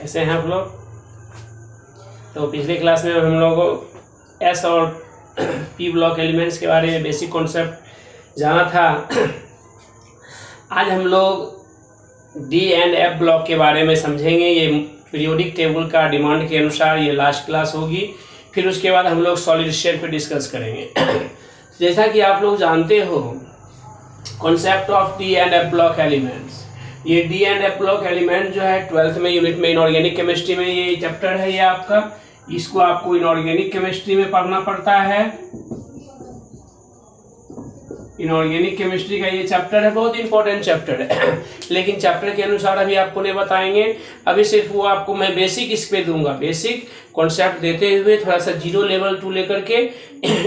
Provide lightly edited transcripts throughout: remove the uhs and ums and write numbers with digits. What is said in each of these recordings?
कैसे हैं आप लोग? तो पिछले क्लास में हम लोगों को एस और पी ब्लॉक एलिमेंट्स के बारे में बेसिक कॉन्सेप्ट जाना था। आज हम लोग डी एंड एफ ब्लॉक के बारे में समझेंगे। ये पीरियोडिक टेबल का डिमांड के अनुसार ये लास्ट क्लास होगी। फिर उसके बाद हम लोग सॉलिड स्टेट पे डिस्कस करेंगे। जैसा कि आप लोग जानते हो concept of D and F block elements, ये D and F block element जो है 12th में यूनिट में इनऑर्गेनिक केमिस्ट्री में ये चैप्टर है। ये आपका इसको आपको इनऑर्गेनिक केमिस्ट्री में पढ़ना पड़ता है। इनऑर्गेनिक केमिस्ट्री का ये चैप्टर है, बहुत इंपॉर्टेंट चैप्टर है। लेकिन चैप्टर के अनुसार अभी आपको नहीं बताएंगे, अभी सिर्फ वो आपको मैं बेसिक इस पे दूंगा। बेसिक कॉन्सेप्ट देते हुए थोड़ा सा जीरो लेवल टू लेकर के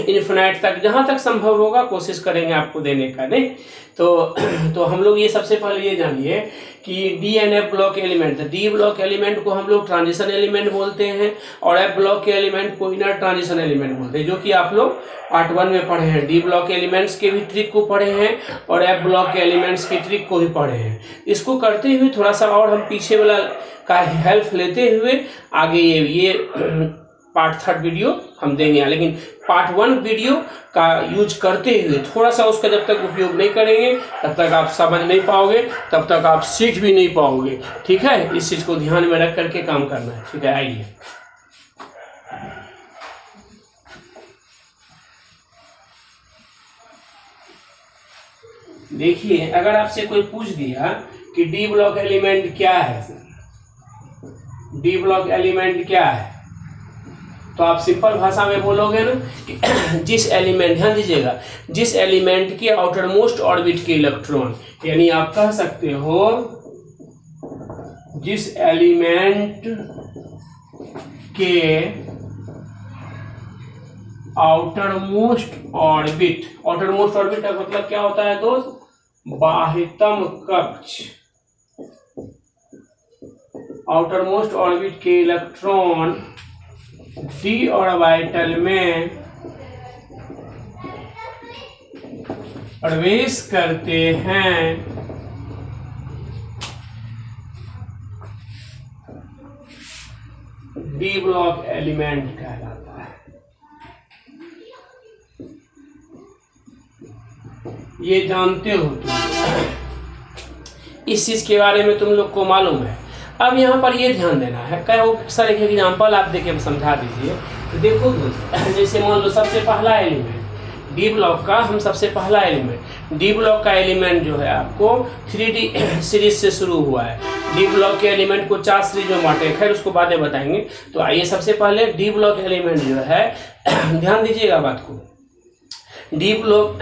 इन्फिनाइट तक जहां तक संभव होगा कोशिश करेंगे आपको देने का। नहीं तो हम लोग ये सबसे पहले ये जानिए कि D and F block element, D block element को हम लोग ट्रांजिशन एलिमेंट बोलते हैं और एफ ब्लॉक के एलिमेंट को इनर ट्रांजिशन एलिमेंट बोलते हैं, जो कि आप लोग पार्ट 1 में पढ़े हैं। डी ब्लॉक एलिमेंट्स के भी ट्रिक को पढ़े हैं और एफ ब्लॉक के एलिमेंट्स की ट्रिक को भी पढ़े हैं। इसको करते हुए थोड़ा सा और हम पीछे वाला का हेल्प लेते हुए आगे ये पार्ट 3 वीडियो हम देंगे, लेकिन पार्ट 1 वीडियो का यूज करते हुए थोड़ा सा उसका जब तक उपयोग नहीं करेंगे तब तक आप समझ नहीं पाओगे, तब तक आप सीख भी नहीं पाओगे। ठीक है, इस चीज को ध्यान में रख करके काम करना है। ठीक है, आइए देखिए, अगर आपसे कोई पूछ दिया कि डी ब्लॉक एलिमेंट क्या है, डी ब्लॉक एलिमेंट क्या है, तो आप सिंपल भाषा में बोलोगे ना कि जिस एलिमेंट, ध्यान दीजिएगा, जिस एलिमेंट के आउटर मोस्ट ऑर्बिट के इलेक्ट्रॉन, यानी आप कह सकते हो जिस एलिमेंट के outer most orbit, outer most orbit का मतलब क्या होता है दोस्त? बाह्यतम कक्ष। आउटर मोस्ट ऑर्बिट के इलेक्ट्रॉन डी ऑर्बिटल में प्रवेश करते हैं डी ब्लॉक एलिमेंट कहलाता है। ये जानते हो तुम, इस चीज के बारे में तुम लोग को मालूम है। अब यहाँ पर ये ध्यान देना है, कई सारे एग्जाम्पल आप देखिए, समझा दीजिए। तो देखो जैसे मान लो सबसे पहला एलिमेंट डी ब्लॉक का, हम सबसे पहला एलिमेंट डी ब्लॉक का एलिमेंट जो है आपको 3D सीरीज से शुरू हुआ है। डी ब्लॉक के एलिमेंट को 4 सीरीज में बांटे, खैर उसको बातें बताएंगे। तो आइए सबसे पहले डी ब्लॉक एलिमेंट जो है ध्यान दीजिएगा बात को। डी ब्लॉक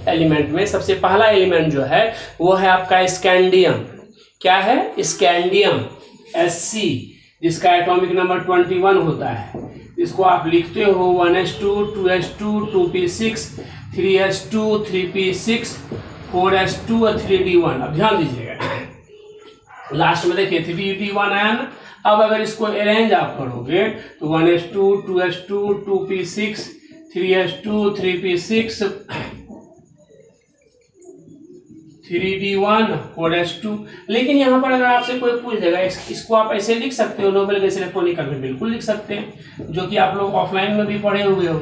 एलिमेंट में सबसे पहला एलिमेंट जो है वो है आपका स्कैंडियम। क्या है? स्कैंडियम Sc, जिसका एटॉमिक नंबर 21 होता है। इसको आप लिखते हो 1s2 2s2 2p6 3s2 3p6 4s2 और 3d1। अब ध्यान दीजिएगा, लास्ट में देखिए 3d1 आया ना। अब अगर इसको अरेंज आप करोगे तो 1s2 2s2 2p6 3s2 3p6 3d1 4s2। लेकिन यहाँ पर अगर आपसे कोई पूछ देगा इसको आप ऐसे लिख सकते हो, नोबेल गैस इलेक्ट्रॉनिक में बिल्कुल लिख सकते हैं, जो कि आप लोग ऑफलाइन में भी पढ़े हुए हो।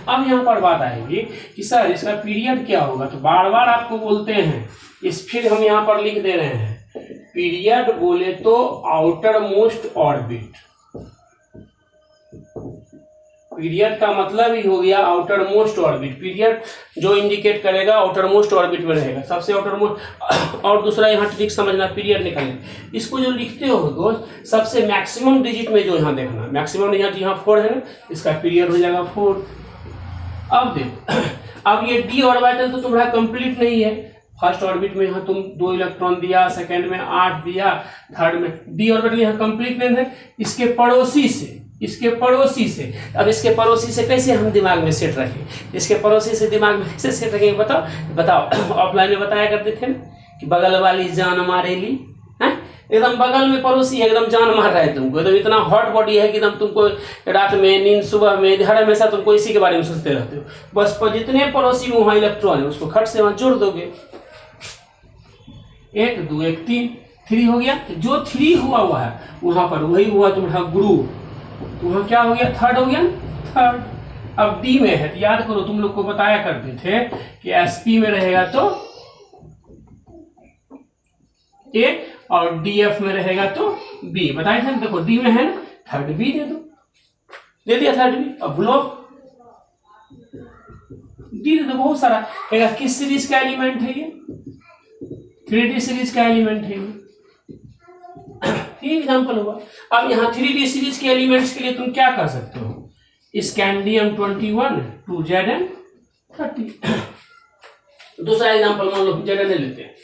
अब यहाँ पर बात आएगी कि सर इसका पीरियड क्या होगा, तो बार बार आपको बोलते हैं, इस फिर हम यहाँ पर लिख दे रहे हैं, पीरियड बोले तो आउटर मोस्ट ऑर्बिट। पीरियड का मतलब ही हो गया आउटर मोस्ट ऑर्बिट। पीरियड जो इंडिकेट करेगा आउटर मोस्ट ऑर्बिट में रहेगा, सबसे आउटर मोस्ट। और दूसरा यहाँ ट्रिक समझना, पीरियड निकालना, इसको जो लिखते हो दोस्त सबसे मैक्सिमम डिजिट में जो यहाँ देखना, मैक्सिमम यहाँ 4 है ना, इसका पीरियड हो जाएगा 4। अब देखो, अब ये डी ऑर्बिटल तो तुम्हारा कंप्लीट नहीं है। फर्स्ट ऑर्बिट में यहाँ तुम 2 इलेक्ट्रॉन दिया, सेकेंड में 8 दिया, थर्ड में डी ऑर्बिटल यहाँ कंप्लीट नहीं है। इसके पड़ोसी से, इसके पड़ोसी से, अब इसके पड़ोसी से कैसे हम दिमाग में सेट रखें, इसके पड़ोसी से दिमाग में कैसे सेट रखेंगे बताओ। ऑफलाइन में बताया करते थे ना कि बगल वाली जान मारेली, है एकदम बगल में पड़ोसी है, एकदम जान मार रहा है तुमको, एकदम इतना हॉट बॉडी है कि एकदम तुमको रात में नींद, सुबह में, हर हमेशा तुमको इसी के बारे में सोचते रहते हो। बस जितने पड़ोसी वहाँ इलेक्ट्रॉन है उसको खट से वहाँ जोड़ दोगे, 1 2 1 3, 3 हो गया। जो 3 हुआ है वहां पर वही हुआ तुम्हारा ग्रुप, तो वहां क्या हो गया, थर्ड हो गया, थर्ड। अब डी में है तो याद करो, तुम लोग को बताया करते थे कि एसपी में रहेगा तो ए और डीएफ में रहेगा तो बी, बताए थे। देखो डी में है ना, थर्ड बी दे दो, दे दिया थर्ड बी। अब ब्लॉक डी दे दो, बहुत सारा कहेगा। किस सीरीज का एलिमेंट है ये, 3D सीरीज का एलिमेंट है ये। एग्जाम्पल हुआ। अब यहाँ 3D सीरीज के एलिमेंट्स के लिए तुम क्या कर सकते हो, स्कैंडियम 21 2 Zn 30। दूसरा एग्जाम्पल मान लो Zn लेते हैं,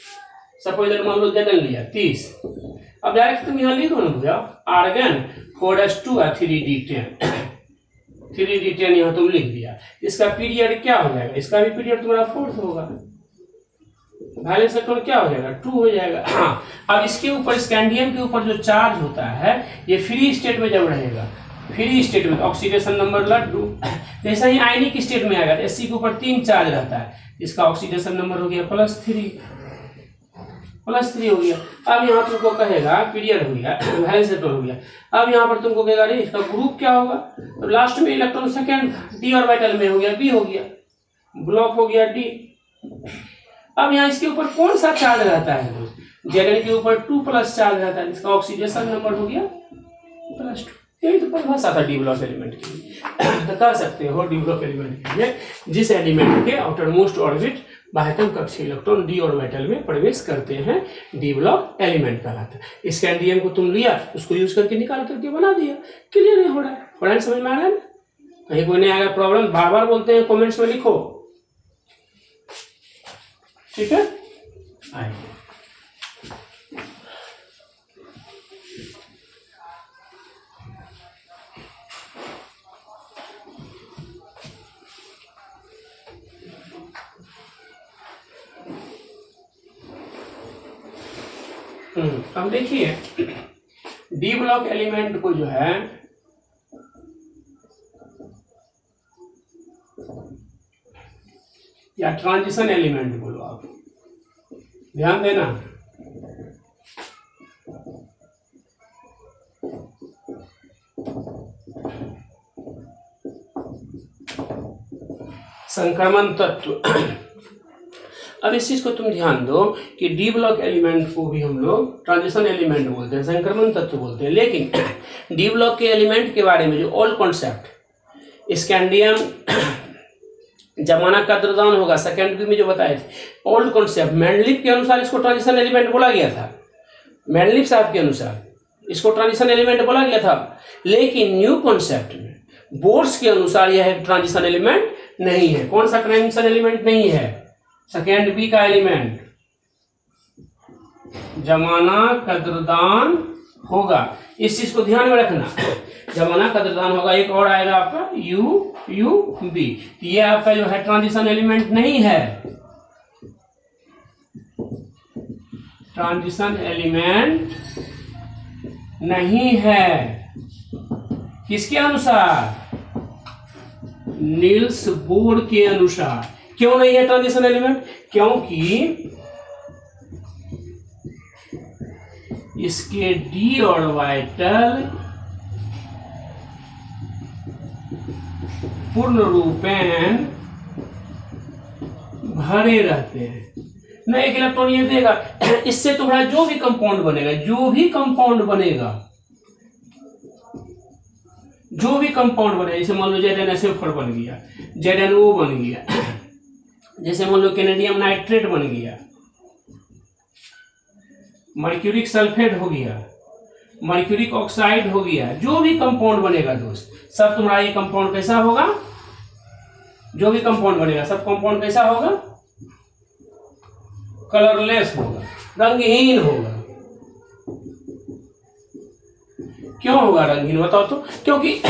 सपोज मान लो Zn लिया 30। अब डायरेक्ट तुम यहाँ लिखो ना भैया, आर्गन 4s2 3d10 3d10 यहाँ तुम लिख दिया। इसका पीरियड क्या हो जाएगा, इसका भी पीरियड तुम्हारा 4th होगा, वैलेंस इलेक्ट्रॉन क्या हो जाएगा 2 हो जाएगा। हाँ, अब इसके ऊपर स्कैंडियम के ऊपर जो चार्ज होता है ये फ्री स्टेट में जब रहेगा, फ्री स्टेट में ऑक्सीडेशन नंबर लड्डू, जैसा ही आयनिक स्टेट में आएगा तो Sc के ऊपर 3 चार्ज रहता है, इसका ऑक्सीडेशन नंबर हो गया +3 हो गया। अब यहाँ तुमको कहेगा पीरियड हो गया, वैलेंस इलेक्ट्रॉन हो गया। अब यहाँ पर तुमको कहेगा रे इसका ग्रुप क्या होगा, तो लास्ट में इलेक्ट्रॉन सेकेंड डी ऑर्बिटल में हो गया, बी हो गया, ब्लॉक हो गया डी। अब यहाँ इसके ऊपर कौन सा चार्ज रहता है दोस्त, Zn के ऊपर 2+ चार्ज रहता है, इसका ऑक्सीडेशन नंबर हो गया +2। यही तो परिभाषा था डी ब्लॉक एलिमेंट के लिए। तो कर सकते हो डी ब्लॉक एलिमेंट के लिए जिस एलिमेंट के आउटर मोस्ट ऑर्बिट बाह्यतम कक्षीय इलेक्ट्रॉन डी ऑर्बिटल में प्रवेश करते हैं, डी ब्लॉक एलिमेंट कहलाता है। स्कैंडियम को तुम लिया, उसको यूज करके निकाल करके बना दिया, क्लियर नहीं हो रहा है, समझ में आ रहा है? कहीं कोई नहीं आएगा प्रॉब्लम, बार बार बोलते हैं, कॉमेंट्स में लिखो, ठीक है। आइए अब देखिए डी ब्लॉक एलिमेंट को जो है या ट्रांजिशन एलिमेंट बोलो आप, ध्यान देना। संक्रमण तत्व। अब इस चीज को तुम ध्यान दो कि डी ब्लॉक एलिमेंट को भी हम लोग ट्रांजिशन एलिमेंट बोलते हैं, संक्रमण तत्व बोलते हैं। लेकिन डी ब्लॉक के एलिमेंट के बारे में जो ओल्ड कॉन्सेप्ट स्कैंडियम जमाना कद्रदान होगा, सेकेंडरी में जो बताए थे, ओल्ड कॉन्सेप्ट मैंडलिफ के अनुसार इसको ट्रांजिशन एलिमेंट बोला गया था, मैंडलिफ साहब के अनुसार इसको ट्रांजिशन एलिमेंट बोला गया था। लेकिन न्यू कॉन्सेप्ट में बोर्स के अनुसार यह ट्रांजिशन एलिमेंट नहीं है। कौन सा ट्रांजिशन एलिमेंट नहीं है, सेकेंड बी का एलिमेंट जमाना कद्रदान होगा, इस चीज को ध्यान में रखना। जमाना कद्रदान होगा, एक और आएगा आपका यू बी, ये आपका जो है ट्रांजिशन एलिमेंट नहीं है, ट्रांजिशन एलिमेंट नहीं है। किसके अनुसार, नील्स बोर के अनुसार। क्यों नहीं है ट्रांजिशन एलिमेंट, क्योंकि इसके डी ऑर्बिटल पूर्ण रूपेण भरे रहते हैं। न एक इलेक्ट्रॉन ये देगा, इससे तुम्हारा जो भी कंपाउंड बनेगा, जो भी कंपाउंड बनेगा, जैसे मान लो ZnSO4 बन गया, ZnO बन गया, जैसे मान लो कैनेडियम नाइट्रेट बन गया, मर्क्यूरिक सल्फेट हो गया, मर्क्यूरिक ऑक्साइड हो गया, जो भी कंपाउंड बनेगा दोस्त, सब तुम्हारा ये कंपाउंड कैसा होगा, जो भी कंपाउंड बनेगा सब कंपाउंड कैसा होगा, कलरलेस होगा, रंगहीन होगा। क्यों होगा रंगहीन, बताओ तो? क्योंकि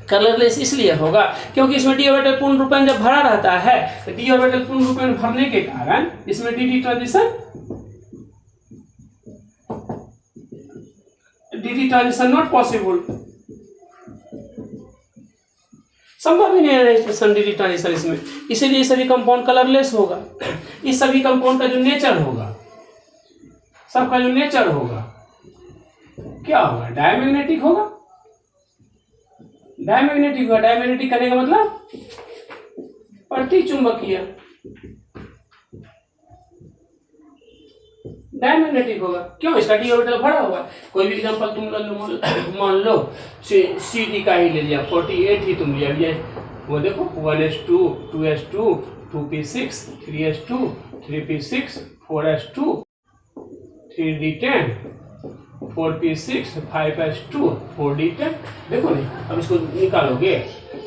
कलरलेस इसलिए होगा क्योंकि इसमें डी ऑर्बिटल पूर्ण रूपेण जब भरा रहता है, तो डी ऑर्बिटल पूर्ण रूपेण भरने के कारण इसमें डी ट्रांजिशन नॉट पॉसिबल, संभव ही नहीं है डी ट्रांजिशन इसमें, इसीलिए सभी कंपाउंड कलरलेस होगा। इस सभी कंपाउंड का जो नेचर होगा, सबका जो नेचर होगा क्या होगा, डायमैग्नेटिक होगा। डायमैग्नेटिक होगा, डायमैग्नेटिक करने का मतलब प्रतिचुंबकीय, डायमैग्नेटिक होगा। क्यों, इसका डी ऑर्बिटल भरा हुआ। कोई भी एग्जांपल तुम मान लो सी डी का ही ले लिया, 48 ही तुम लिया, वो देखो 1s2 2s2 2p6 3s2 3p6 4s2 3d10 4p6 5s2 4d10। देखो नहीं, अब इसको निकालोगे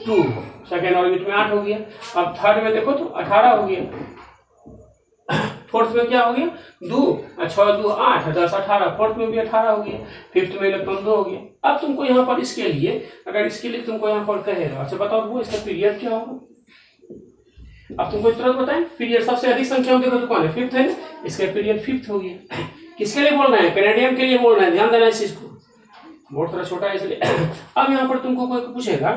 2, सेकेंड ऑर्बिट में 8 हो गया। अब थर्ड में देखो तो 18 हो गया। फोर्थ में क्या हो गया 2, 6 2 8 10 18, फोर्थ में भी 18 हो गया। फिफ्थ में इलेक्ट्रॉन 2 हो गया। अब तुमको यहाँ पर इसके लिए, अगर इसके लिए तुमको यहाँ पर कहेगा, अच्छा बताओ वो इसका पीरियड क्या होगा। अब तुमको तुरंत बताएं, पीरियड सबसे अधिक संख्या में देखो तो कौन है, फिफ्थ है ना, इसका पीरियड फिफ्थ हो गया। किसके लिए बोल रहे हैं, कैनेडियन के लिए बोल रहे हैं, ध्यान देना इस चीज को, बहुत थोड़ा छोटा है इसलिए। अब यहाँ पर तुमको कोई पूछेगा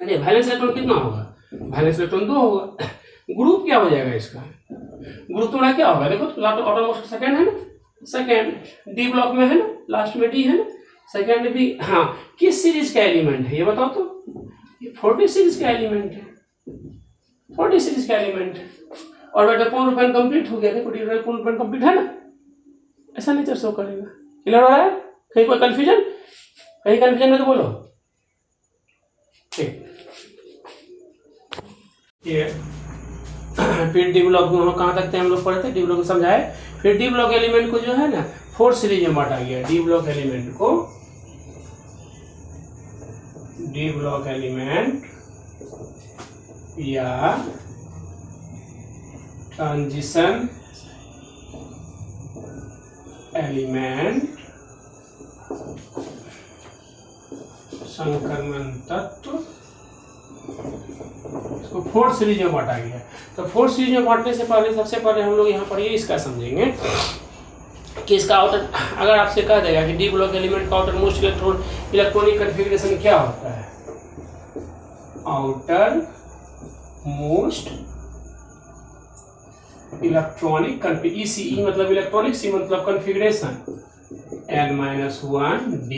अरे वैलेंस इलेक्ट्रॉन कितना होगा, वैलेंस इलेक्ट्रॉन 2 होगा। ग्रुप क्या हो जाएगा इसका, ग्रुप तुम्हारा क्या होगा, देखो ऑटोमोस्ट सेकंड है ना, सेकंड डी ब्लॉक में है ना, लास्ट में डी है ना, सेकंड भी। हाँ, किस सीरीज का एलिमेंट है ये बताओ तो, ये 40 सीरीज का एलिमेंट है, 40 सीरीज का एलिमेंट है। और बेटा पूर्ण रूपेण कंप्लीट हो गया, देखो पूर्ण रूपेण कंप्लीट है ना, ऐसा नेचर शो करेगा। क्लियर हो रहा है, कहीं कोई कंफ्यूजन, कहीं कंफ्यूजन है तो बोलो। ठीक, ये फिर डी ब्लॉक में कहाँ तक थे हम लोग पढ़े थे, डी ब्लॉक समझाए। फिर डी ब्लॉक एलिमेंट को जो है ना 4 सीरीज में बांटा गया। डी ब्लॉक एलिमेंट को, डी ब्लॉक एलिमेंट या ट्रांजिशन एलिमेंट, संक्रमण तत्व, इसको 4 सीरीज में बांटा गया। तो 4 सीरीज में बांटने से पहले सबसे पहले हम लोग यहाँ पर ये इसका समझेंगे कि इसका आउटर, अगर आपसे कह देगा कि डी ब्लॉक एलिमेंट का आउटर मोस्ट इलेक्ट्रॉनिक कॉन्फ़िगरेशन क्या होता है, आउटर मोस्ट इलेक्ट्रॉनिक ईसीई मतलब इलेक्ट्रॉनिक, सी मतलब कॉन्फ़िगरेशन, n-1 d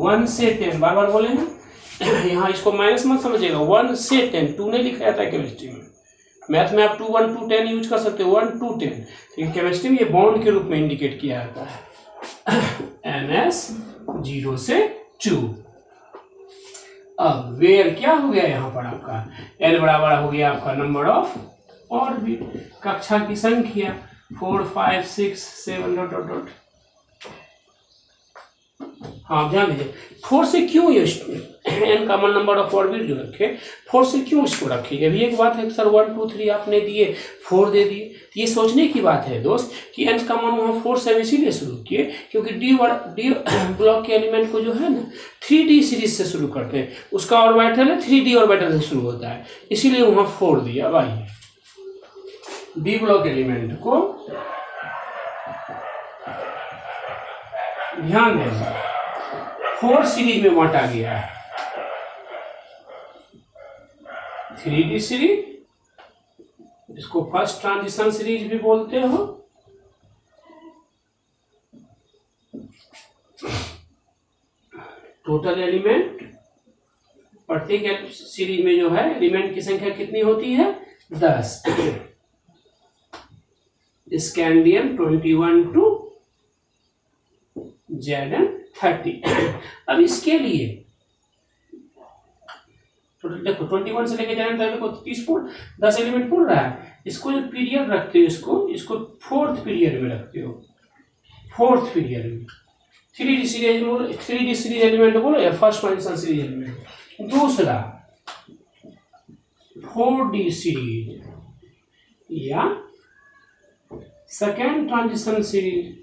1 से 10, बार बार बोले हैं यहाँ, इसको माइनस मत समझिएगा, 1 से 10, 2 नहीं लिखा जाता है केमिस्ट्री में। मैथ में आप 2 1 2 10 यूज कर सकते हो, 1 2 10, लेकिन केमिस्ट्री में ये बॉन्ड के रूप में इंडिकेट किया जाता है, ns 0 से 2। अब वेयर क्या हो गया यहाँ पर आपका, n बराबर हो गया आपका नंबर ऑफ ऑर्बिट, कक्षा की संख्या 4 5 6 7 डॉट डॉट डॉट। हाँ ध्यान दीजिए, 4 से क्यों ये n common number of orbit जो रखे, 4 से क्यों इसको रखिए। अभी एक बात है सर 1 2 3 आपने दिए 4 दे दिए, तो ये सोचने की बात है दोस्त कि n कॉमन वहाँ 4 से इसीलिए शुरू किए क्योंकि डी ब्लॉक के एलिमेंट को जो है ना 3d सीरीज से शुरू करते हैं, उसका ऑर्बिटल है 3d ऑर्बिटल से शुरू होता है, इसीलिए वहाँ 4 दिया। अब आइए डी ब्लॉक एलिमेंट को ध्यान देना 4 सीरीज में बांटा गया है, 3d सीरीज, इसको फर्स्ट ट्रांजिशन सीरीज भी बोलते हो, टोटल एलिमेंट, प्रत्येक सीरीज में जो है एलिमेंट की संख्या कितनी होती है 10, स्कैंडियम 21 टू Zn 30। अब इसके लिए देखो 21 से लेकर Zn तक को 10 एलिमेंट बोल रहा है, इसको जो पीरियड रखते हो इसको 4th पीरियड में रखते हो, 4th पीरियड में 3d सीरीज एलिमेंट बोलो या फर्स्ट ट्रांजिशन सीरीज एलिमेंट। दूसरा 4d सीरीज या second transition series,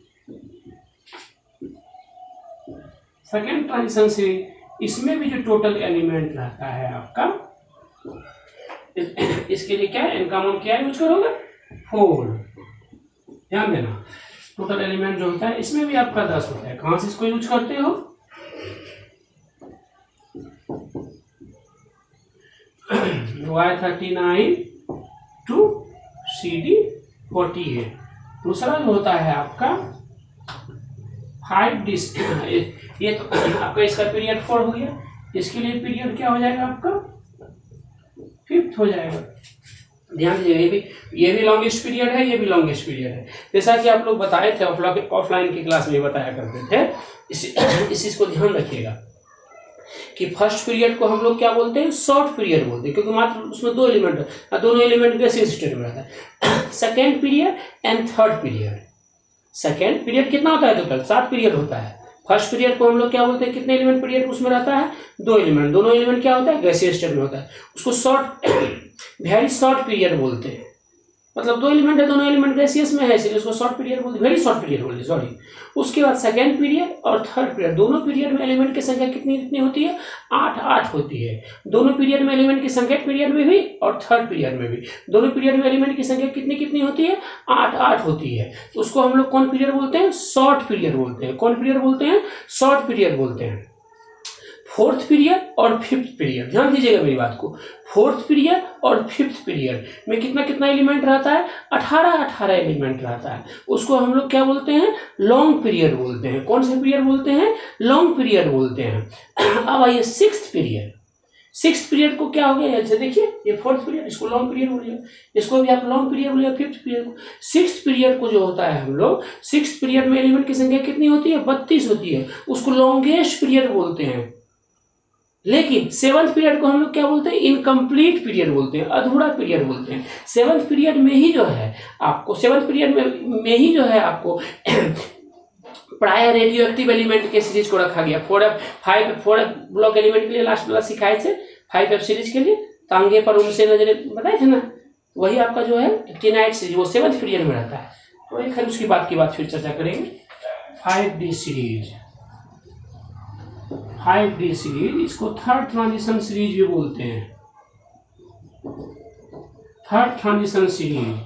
second transition series, इसमें भी जो टोटल एलिमेंट रहता है आपका, इसके लिए क्या है, इनका क्या यूज करोगे 4। ध्यान देना टोटल एलिमेंट जो होता है इसमें भी आपका 10 होता है, कहां से इसको यूज करते हो, Y39 टू CD48। दूसरा जो होता है आपका 5D, ये तो आपका इसका पीरियड 4 हो गया, इसके लिए पीरियड क्या हो जाएगा आपका 5th हो जाएगा। ध्यान दीजिएगा, ये भी लॉन्गेस्ट पीरियड है, ये भी लॉन्गेस्ट पीरियड है, जैसा कि आप लोग बताए थे ऑफलाइन की क्लास में बताया करते थे। इस चीज को ध्यान रखिएगा कि फर्स्ट पीरियड को हम लोग क्या बोलते हैं, शॉर्ट पीरियड बोलते हैं, क्योंकि मात्र उसमें 2 एलिमेंट है, दोनों एलिमेंट गैसियस स्टेट में रहता है। Second period and third period, second period कितना होता है, टोटल 7 पीरियड होता है। फर्स्ट पीरियड को हम लोग क्या बोलते हैं, कितने एलिमेंट पीरियड उसमें रहता है, 2 एलिमेंट, दोनों एलिमेंट क्या होता है, गैसियस स्टेट में होता है, उसको शॉर्ट वेरी शॉर्ट पीरियड बोलते हैं। मतलब 2 एलिमेंट है, दोनों एलिमेंट गैसियस में है, इसलिए उसको शॉर्ट पीरियड बोलते हैं, वेरी शॉर्ट पीरियड बोलते हैं, सॉरी। उसके बाद सेकेंड पीरियड और थर्ड पीरियड, दोनों पीरियड में एलिमेंट की संख्या कितनी कितनी होती है, 8 होती है। दोनों पीरियड में एलिमेंट की संख्या पीरियड में भी और थर्ड पीरियड में भी, दोनों पीरियड में एलिमेंट की संख्या कितनी कितनी होती है, 8 होती है। उसको हम लोग कौन पीरियड बोलते हैं, शॉर्ट पीरियड बोलते हैं। कौन पीरियड बोलते हैं, शॉर्ट पीरियड बोलते हैं। फोर्थ पीरियड और फिफ्थ पीरियड, ध्यान दीजिएगा मेरी बात को, फोर्थ पीरियड और फिफ्थ पीरियड में कितना कितना एलिमेंट रहता है, 18 एलिमेंट रहता है। उसको हम लोग क्या बोलते हैं, लॉन्ग पीरियड बोलते हैं। कौन से पीरियड बोलते हैं, लॉन्ग पीरियड बोलते हैं। अब आइए सिक्स्थ पीरियड, सिक्स्थ पीरियड को क्या हो गया, अच्छा देखिए, ये फोर्थ पीरियड, इसको लॉन्ग पीरियड बोलिए, इसको भी आप लॉन्ग पीरियड बोलिए। फिफ्थ पीरियड को, सिक्स्थ पीरियड को जो होता है हम लोग, सिक्स्थ पीरियड में एलिमेंट की संख्या कितनी होती है, 32 होती है, उसको लॉन्गेस्ट पीरियड बोलते हैं। लेकिन सेवंथ पीरियड को हम लोग क्या बोलते हैं, इनकम्प्लीट पीरियड बोलते हैं, अधूरा पीरियड बोलते हैं। सेवंथ पीरियड में ही जो है आपको, सेवंथ पीरियड में ही जो है आपको प्राय रेडियो एक्टिव एलिमेंट के सीरीज को रखा गया। 4F ब्लॉक एलिमेंट के लिए लास्ट वाला सिखाए थे, 5F सीरीज के लिए तांगे पर उनसे नजरे बताए थे ना, वही आपका जो है एक्टिनाइट सीरीज, वो सेवंथ पीरियड में रहता है। तो खैर उसकी बात की बात फिर चर्चा करेंगे। 5D सीरीज, 5D सीरीज, इसको थर्ड ट्रांजिशन सीरीज भी बोलते हैं। थर्ड ट्रांजिशन सीरीज,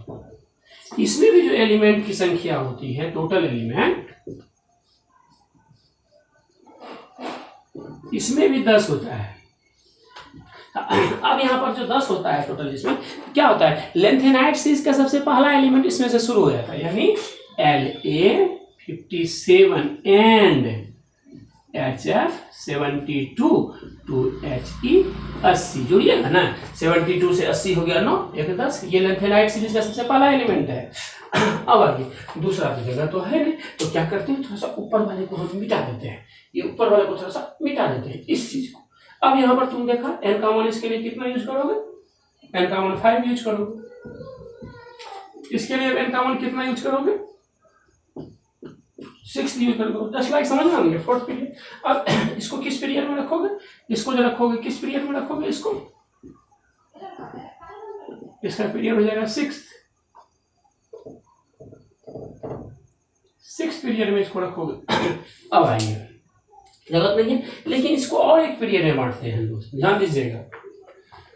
इसमें भी जो एलिमेंट की संख्या होती है, टोटल एलिमेंट, इसमें भी 10 होता है। अब यहाँ पर जो 10 होता है टोटल, इसमें क्या होता है, लेंथेनाइट सीरीज का सबसे पहला एलिमेंट इसमें से शुरू हो जाता है, यानी La57 and HF 72 to HE 80, जोड़िएगा ना, 72 से 80 हो गया 9, 1 10, ये लेंथेनाइट सीरीज का सबसे पहला एलिमेंट है। अब आगे दूसरा जगह तो है नहीं, तो क्या करते हैं, थोड़ा सा ऊपर वाले को हम मिटा देते हैं, ये ऊपर वाले को थोड़ा सा मिटा देते हैं इस चीज को। अब यहाँ पर तुम देखा n का मान, इसके लिए कितना यूज करोगे, n का मान 5 यूज करोगे, इसके लिए n का मान कितना यूज करोगे, 6 यूज करोगे, 10 लाख समझ में फोर्थ पीरियड। अब इसको किस पीरियड में रखोगे, इसको जो रखोगे किस पीरियड में रखोगे, इसको, इसका पीरियड हो जाएगा 6th पीरियड में इसको रखोगे। अब आइए, जरूरत नहीं है, लेकिन इसको और एक पीरियड में बांटते हैं दोस्त, ध्यान दीजिएगा,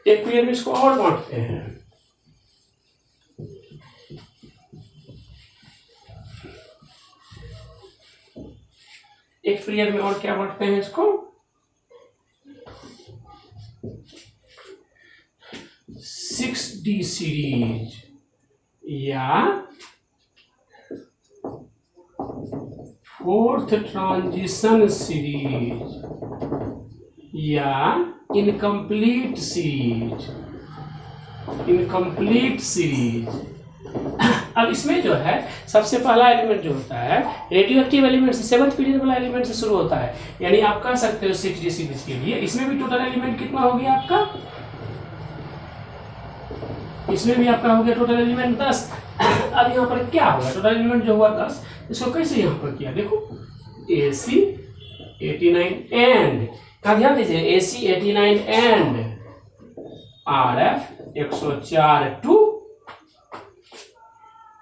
एक पीरियड में इसको और बांटते हैं। एक पीरियड में और क्या बांटते हैं इसको, 6D सीरीज या फोर्थ ट्रांजिशन सीरीज या इनकम्प्लीट सीरीज, इनकम्प्लीट सीरीज। अब इसमें जो है सबसे पहला एलिमेंट जो होता है, रेडियो एक्टिव एलिमेंट से, 7th पीरियड वाला एलिमेंट से शुरू होता है, यानी आप कह सकते हो 6D सीरीज के लिए इसमें भी टोटल एलिमेंट कितना हो गया आपका, इसमें भी आपका हो गया टोटल एलिमेंट 10। अब यहाँ पर क्या होगा, टोटल एलिमेंट जो हुआ 10, इसको कैसे यहाँ पर किया, देखो AC89 एंड, का ध्यान दीजिए, AC89 and RF 104 to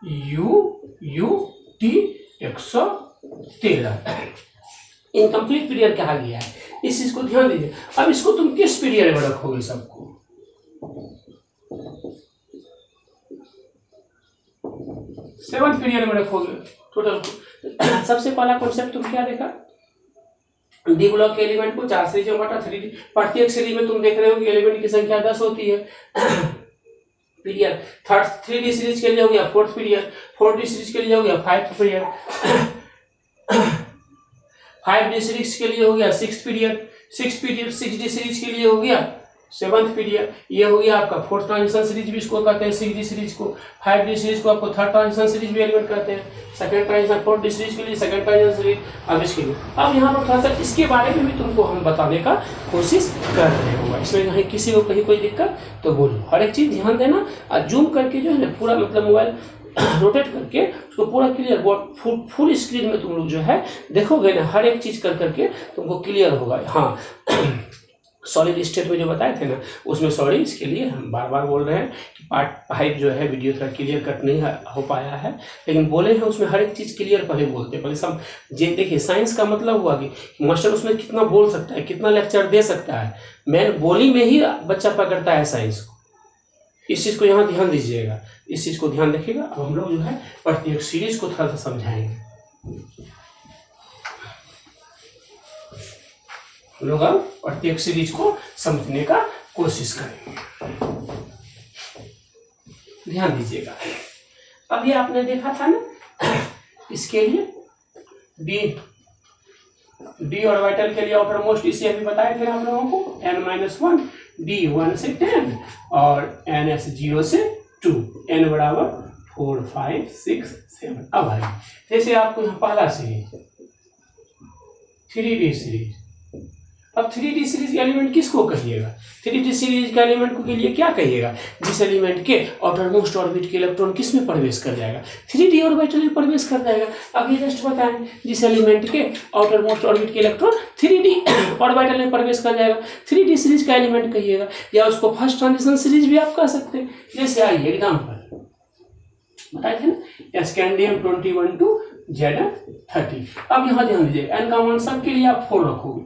UT 113, incomplete period कहा गया है, इस चीज को ध्यान दीजिए। अब इसको तुम किस पीरियड में रखोगे, सबको 7th पीरियड में रखोगे टोटल को। सबसे पहला कॉन्सेप्ट तुम क्या देखा, डी ब्लॉक के एलिमेंट को 4 सीरीज में बांटा, 3D प्रत्येक सीरीज में तुम देख रहे हो कि एलिमेंट की संख्या 10 होती है। पीरियड 3D सीरीज के लिए हो गया 4th पीरियड, 4D सीरीज के लिए हो गया 5th पीरियड। 5D सीरीज के लिए हो गया 6th पीरियड, 6D सीरीज के लिए हो गया 7th पीरियड। ये हो गया आपका 4th ट्रांजिशन सीरीज भी इसको कहते हैं 6D सीरीज को। 5D सीरीज को आपको 3rd ट्रांजिशन सीरीज भी एलिमेंट कहते हैं। 2nd ट्रांजिशन 4D सीरीज के लिए 2nd ट्रांजिशन सीरीज। अब इसके लिए अब यहाँ पर थोड़ा सा इसके बारे में भी तुमको हम बताने का कोशिश कर रहे होगा। इसमें कहीं किसी को कहीं कोई दिक्कत तो बोलो, हर एक चीज ध्यान देना और जूम करके जो है ना पूरा मतलब मोबाइल रोटेट करके उसको पूरा क्लियर फुल स्क्रीन में तुम लोग जो है देखोगे ना, हर एक चीज कर करके तुमको क्लियर होगा। हाँ सॉलिड स्टेट में जो बताए थे ना उसमें सॉरी इसके लिए हम बार बार बोल रहे हैं कि पार्ट 5 जो है वीडियो थोड़ा क्लियर कट नहीं हो पाया है, लेकिन बोले हैं उसमें हर एक चीज़ क्लियर पहले बोलते हैं। पहले सब देखिए साइंस का मतलब हुआ कि मास्टर उसमें कितना बोल सकता है, कितना लेक्चर दे सकता है, मेन बोली में ही बच्चा पकड़ता है साइंस को। इस चीज़ को यहाँ ध्यान दीजिएगा, इस चीज़ को ध्यान रखिएगा। अब हम लोग जो है प्रत्येक सीरीज को थोड़ा सा समझाएंगे। हम लोग अब प्रत्येक सीरीज को समझने का कोशिश करेंगे, ध्यान दीजिएगा। अभी आपने देखा था ना इसके लिए डी ऑर्बिटल के लिए आउटर मोस्ट इसे अभी बताए थे आप लोगों को n-1 d 1 से 10 और ns 0 से 2 n बराबर 4 5 6 7। अब आइए जैसे आपको यहाँ पहला सीरीज 3D सीरीज। अब 3D सीरीज के एलिमेंट किसको कहिएगा? 3D सीरीज के एलिमेंट को के लिए क्या कहिएगा? जिस एलिमेंट के आउटर मोस्ट ऑर्बिट के इलेक्ट्रॉन किस में प्रवेश कर जाएगा? 3D ऑर्बिटल में प्रवेश कर जाएगा। अभी जस्ट बताएं जिस एलिमेंट के आउटर मोस्ट ऑर्बिट के इलेक्ट्रॉन 3D ऑर्बिटल में प्रवेश कर जाएगा 3D सीरीज का एलिमेंट कहिएगा, या उसको फर्स्ट ट्रांजिशन सीरीज भी आप कह सकते हैं। जैसे आइए एग्जाम्पल बताए थे ना स्कैंडियम 21 to Zn30। अब यहाँ ध्यान दीजिए n का मान सबके लिए आप 4 रखोगे,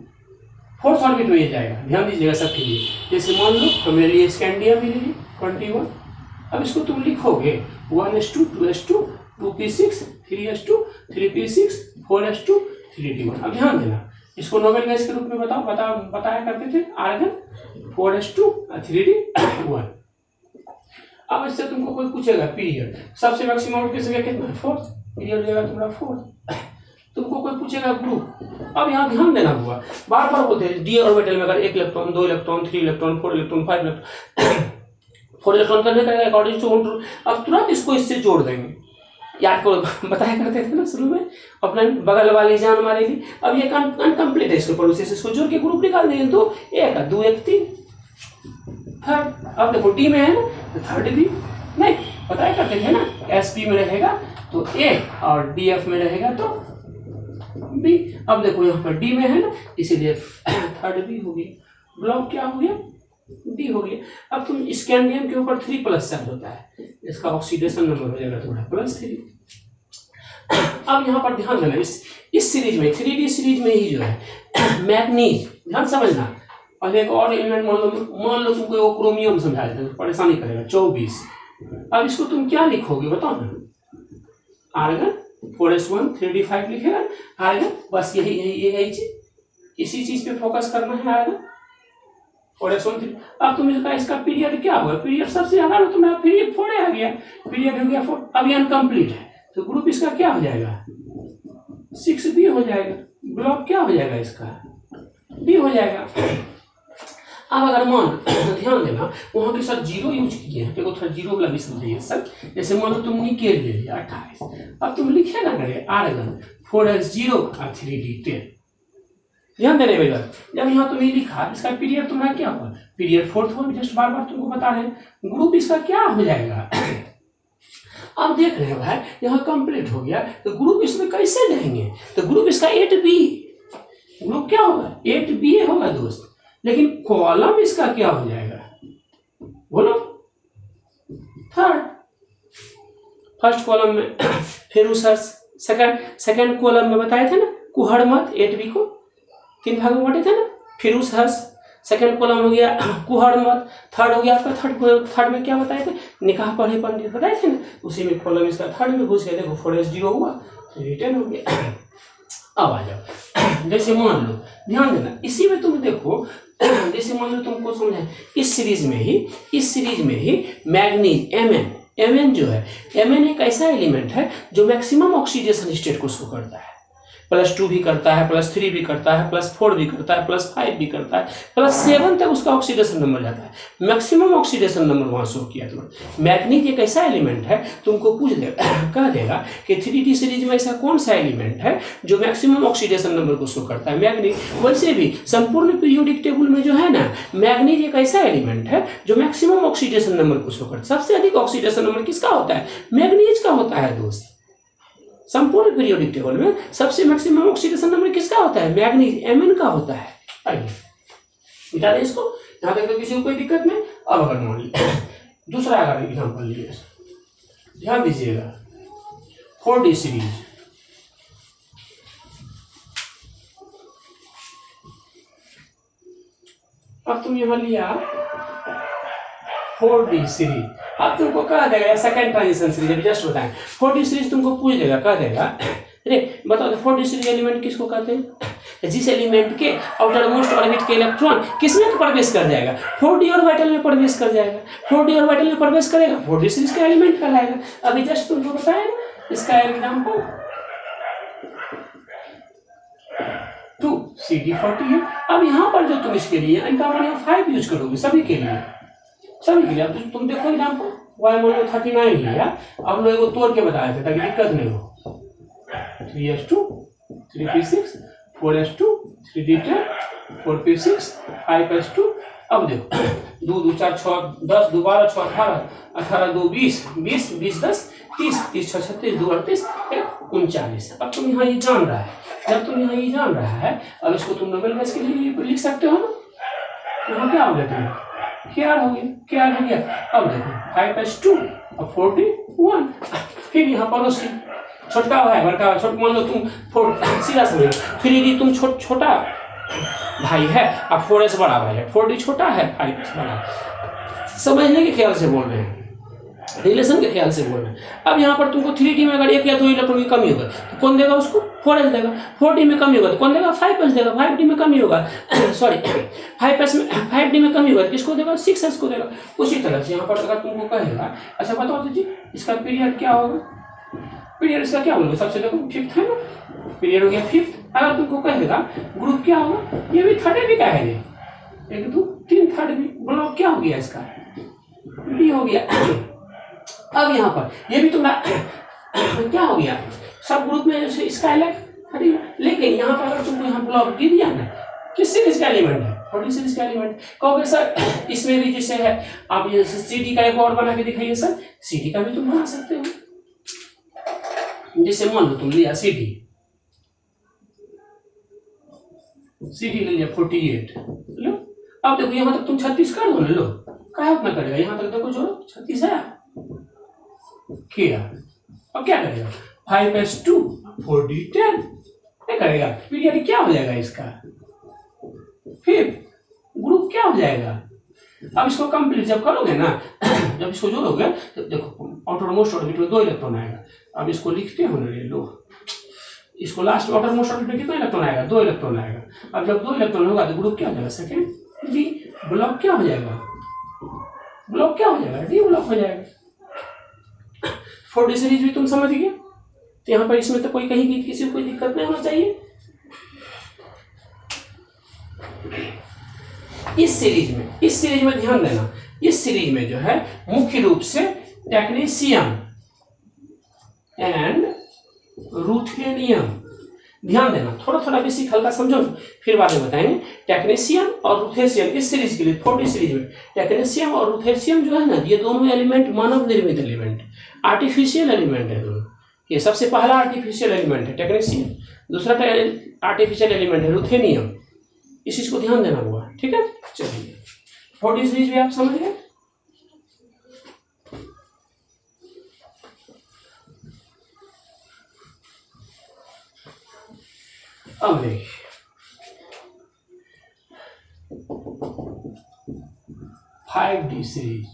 4th ऑर्बिट में ये जाएगा, ध्यान दीजिएगा सबके लिए। जैसे मान लो हमें लिए स्कैंडियम मिल ली 21, अब इसको तुम लिखोगे 1s2 2s2 2p6 3s2 3p6 4s2 3d1। अब ध्यान देना इसको नोबेल गैस के रूप में बताया करते थे आर्गन 4s2 3d1। अब इससे तुमको कोई पूछेगा पीरियड, सबसे मैक्सिमम की जगह कितना है 4th पीरियड हो जाएगा तुम्हारा 4th। तुमको कोई पूछेगा ग्रुप, अब यहाँ ध्यान देना हुआ, बार बार बोलते हैं डी ऑर्बिटल में अगर 1 electron 2 electron 3 electron 4 electron 5 electron 4 electron करने का अकॉर्डिंग टू अब तुरंत इसको इससे जोड़ देंगे। याद करो बताया करते थे ना शुरू में अपने बगल वाली जान हमारे लिए। अब ये अनकम्प्लीट है, इसको प्रोसेस इसको जोड़ के ग्रुप निकाल देंगे तो 1 2 1 3 थर्ड। अब देखो डी में है ना तो थर्ड भी नहीं बताया करते थे ना, एस पी में रहेगा तो ए और डी एफ में रहेगा तो बी। अब देखो यहाँ पर डी में है ना इसीलिए थर्ड बी हो गया, ब्लॉक क्या हो गया डी हो गया। अब तुम स्कैंडियम के ऊपर 3+ चार्ज होता है, इसका ऑक्सीडेशन नंबर हो जाएगा तुम्हारा +3। अब यहाँ पर ध्यान देना इस सीरीज में 3D सीरीज में ही जो है मैग्नीज, ध्यान समझना। और एक और एलिमेंट मान लो तुमको वो क्रोमियम समझा देते हैं, परेशानी करेगा 24। अब इसको तुम क्या लिखोगे बताओ ना, आर्गन 4s1 3d5 लिखेगा आर्गन, बस यही चीज इसी चीज पे फोकस करना है आर्गन 4s1 3। अब तुम इसका पीरियड क्या होगा, पीरियड सबसे ज्यादा ना तुम्हारा पीरियड 4 आ गया, पीरियड हो गया 4। अब ये अनकम्प्लीट है तो ग्रुप इसका क्या हो जाएगा 6b हो जाएगा, ब्लॉक क्या हो जाएगा इसका डी हो जाएगा। अब अगर मान ध्यान देना वहां के साथ 0 यूज किए हैं, देखो थोड़ा 0 वाला भी समझिए सर। जैसे मान लो तुम निकेल ले लिया 28, अब तुम लिखेगा ना आर्गन 4s0 और 3d10। ध्यान देने वाली बात, जब यहाँ तुमने लिखा इसका पीरियड तुम्हारा क्या हुआ, पीरियड 4th हुआ, जस्ट बार बार तुमको बता रहे हैं। ग्रुप इसका क्या हो जाएगा अब देख रहे हैं भाई यहाँ कंप्लीट हो गया तो ग्रुप इसमें कैसे लेंगे, तो ग्रुप इसका 8b, ग्रुप क्या होगा 8b होगा दोस्त। लेकिन कॉलम इसका क्या हो जाएगा बोलो थर्ड, फर्स्ट कॉलम में फिर उस सेकंड कॉलम में बताए थे ना कुहड़ मत 8b को 3 भाग में बांटे थे ना, फिर उस सेकंड कॉलम हो गया कुहड़ मत, थर्ड हो गया आपका थर्ड में क्या बताए थे निकाह पढ़े पंडित बताए थे ना, उसी में कॉलम इसका थर्ड में घुस गया, देखो 4s0 हुआ 3d10 हो गया। अब आ जाओ जैसे मान लो ध्यान देना इसी में तुम देखो जैसे मान लो तुमको समझा इस सीरीज में ही मैग्नीज Mn जो है Mn एक ऐसा एलिमेंट है जो मैक्सिमम ऑक्सीडेशन स्टेट को शो करता है। +2 भी करता है, +3 भी करता है, +4 भी करता है, +5 भी करता है, +7 तक उसका ऑक्सीडेशन नंबर जाता है। मैक्सिमम ऑक्सीडेशन नंबर वहाँ शो किया तुमने। मैग्नीज एक ऐसा एलिमेंट है, तुमको पूछ देगा, कह देगा कि 3D सीरीज में ऐसा कौन सा एलिमेंट है जो मैक्सिमम ऑक्सीडेशन नंबर को शो करता है, मैग्नीज। वैसे भी संपूर्ण पीरियोडिक टेबल में जो है ना, मैग्नीज एक ऐसा एलिमेंट है जो मैक्सिमम ऑक्सीडेशन नंबर को शो करता है। सबसे अधिक ऑक्सीडेशन नंबर किसका होता है? मैग्नीज का होता है दोस्त। संपूर्ण पीरियोडिक टेबल में सबसे मैक्सिमम ऑक्सीडेशन नंबर किसका होता है? मैग्नीज, Mn का होता है। आइए मिटा दें इसको, यहाँ तक तो किसी को कोई दिक्कत नहीं। अब अगर मान लीजिए दूसरा अगर एग्जाम्पल लिए, ध्यान दीजिएगा, 4D सीरीज। अब तुम यहाँ लिया 4D सीरीज, अब तुमको कह देगा सेकंड ट्रांजिशन सीरीज, अभी जस्ट बताएं। 4D सीरीज तुमको पूछ देगा, कह देगा अरे बताओ 4D सीरीज एलिमेंट किसको कहते हैं? जिस एलिमेंट के आउटर मोस्ट ऑर्बिट के इलेक्ट्रॉन किसमें प्रवेश कर जाएगा? 4D ऑर्बिटल में प्रवेश कर जाएगा। 4D ऑर्बिटल में प्रवेश करेगा, 4D सीरीज का एलिमेंट कहलाएगा। अभी जस्ट तुमको बताया इसका एग्जाम्पल 2CD40 है। अब यहाँ पर जो तुम इसके लिए इनका 5 यूज करोगे सभी के लिए, सभी के लिए। अब तुम देखो एग्जाम्पल y 39 लिया, अब लोग को तोड़ के बताए थे ताकि दिक्कत नहीं हो। 3s2 3p6 4s2 3d10 4p6 5s2। अब देखो 2 2 4 6 10 2 12 6 18 18 2 20 20 20 10 30 30 6 36 2 38 39। अब तुम यहाँ ये जान रहा है, जब तुम यहाँ ये जान रहा है, अब इसको तुम नोबेल गैस के लिए लिख सकते हो ना। यहाँ क्या हो गया तुम्हें? क्या हो गया? क्या हो गया? अब देखो 5s2 अब 41। फिर यहाँ पर उसी छोटा है बड़का छोटा, मान लो तुम 4 सीधा समझो 3D तुम छोटा भाई है और 4s बड़ा भाई है, 4D छोटा है 5s बड़ा। समझने के ख्याल से बोल रहे हैं, रिलेशन के ख्याल से बोल रहे हैं। अब यहाँ पर तुमको 3D में अगर 1 या 2 इलेक्ट्रॉन की कमी होगा तो कौन देगा उसको? 4s देगा। 4D में कमी होगा तो कौन देगा? 5s देगा। 5D में कमी होगा सॉरी 5D में कमी होगा तो किसको देगा? 6s को देगा। उसी तरह से यहाँ पर अगर तुमको कहेगा अच्छा बताओ दीजिए इसका पीरियड क्या होगा? पीरियड इसका क्या होगा? सबसे देखो 5th है ना, पीरियड हो गया 5th। अगर तुमको कहेगा ग्रुप क्या होगा? ये भी 3rd भी का है, ये 1 2 3 3rd भी। ब्लॉक क्या हो गया इसका? D हो गया। अब यहाँ पर ये भी तुम्हारा क्या हो गया? सब ग्रुप में इसका अलग, लेकिन यहाँ पर अगर तुमको यहाँ ब्लॉक डी दिया ना, किस सीरीज का एलिमेंट है? 4D सीरीज का एलिमेंट। कहोगे सर इसमें भी जैसे है, आप ये CD का एक और बना के दिखाइए। सर CD का भी तुम बना सकते हो। जैसे मान लो तुम लिया CD ले लिया 48 लो। अब देखो यहाँ तक तुम 36 कर दो ना, लो क्या उतना करेगा? यहाँ तक देखो जोड़ो 36 है किया। अब क्या करेगा? 5s2 4d10 क्या करेगा? पीरियड क्या हो जाएगा इसका? 5th ग्रुप क्या हो जाएगा? अब इसको कंप्लीट जब करोगे ना, जब इसको जोड़ोगे तो देखो आउटर मोस्ट ऑर्बिट में 2 इलेक्ट्रॉन आएगा। अब इसको लिखते हो ना, लो इसको लास्ट आउटर मोस्ट ऑर्बिट में कितना इलेक्ट्रॉन आएगा? 2 इलेक्ट्रॉन आएगा। अब जब 2 इलेक्ट्रॉन होगा तो ग्रुप क्या हो जाएगा? Second D. ब्लॉक क्या हो जाएगा? ब्लॉक क्या हो जाएगा? डी ब्लॉक हो जाएगा। 4D सीरीज भी तुम समझ गए, तो यहाँ पर इसमें तो कोई कहीं की किसी को कोई दिक्कत नहीं होना चाहिए। इस सीरीज में ध्यान देना, इस सीरीज में जो है मुख्य रूप से टेक्नीशियम एंड रूथेनियम, ध्यान देना थोड़ा थोड़ा बेसिक हल्का समझो फिर बाद में बताएंगे। टेक्नीशियम और रूथेशियम इस सीरीज के लिए 4D सीरीज में टेक्नीशियम और रूथेशियम जो है ना, ये दोनों एलिमेंट मानव निर्मित एलिमेंट, आर्टिफिशियल एलिमेंट है दोनों। ये सबसे पहला आर्टिफिशियल एलिमेंट है टेक्नीशियम, दूसरा आर्टिफिशियल एलिमेंट है रूथेनियम। इस चीज को ध्यान देना होगा, ठीक है। चलिए 4D सीरीज भी आप समझ गए। अब देखिए 5D सीरीज।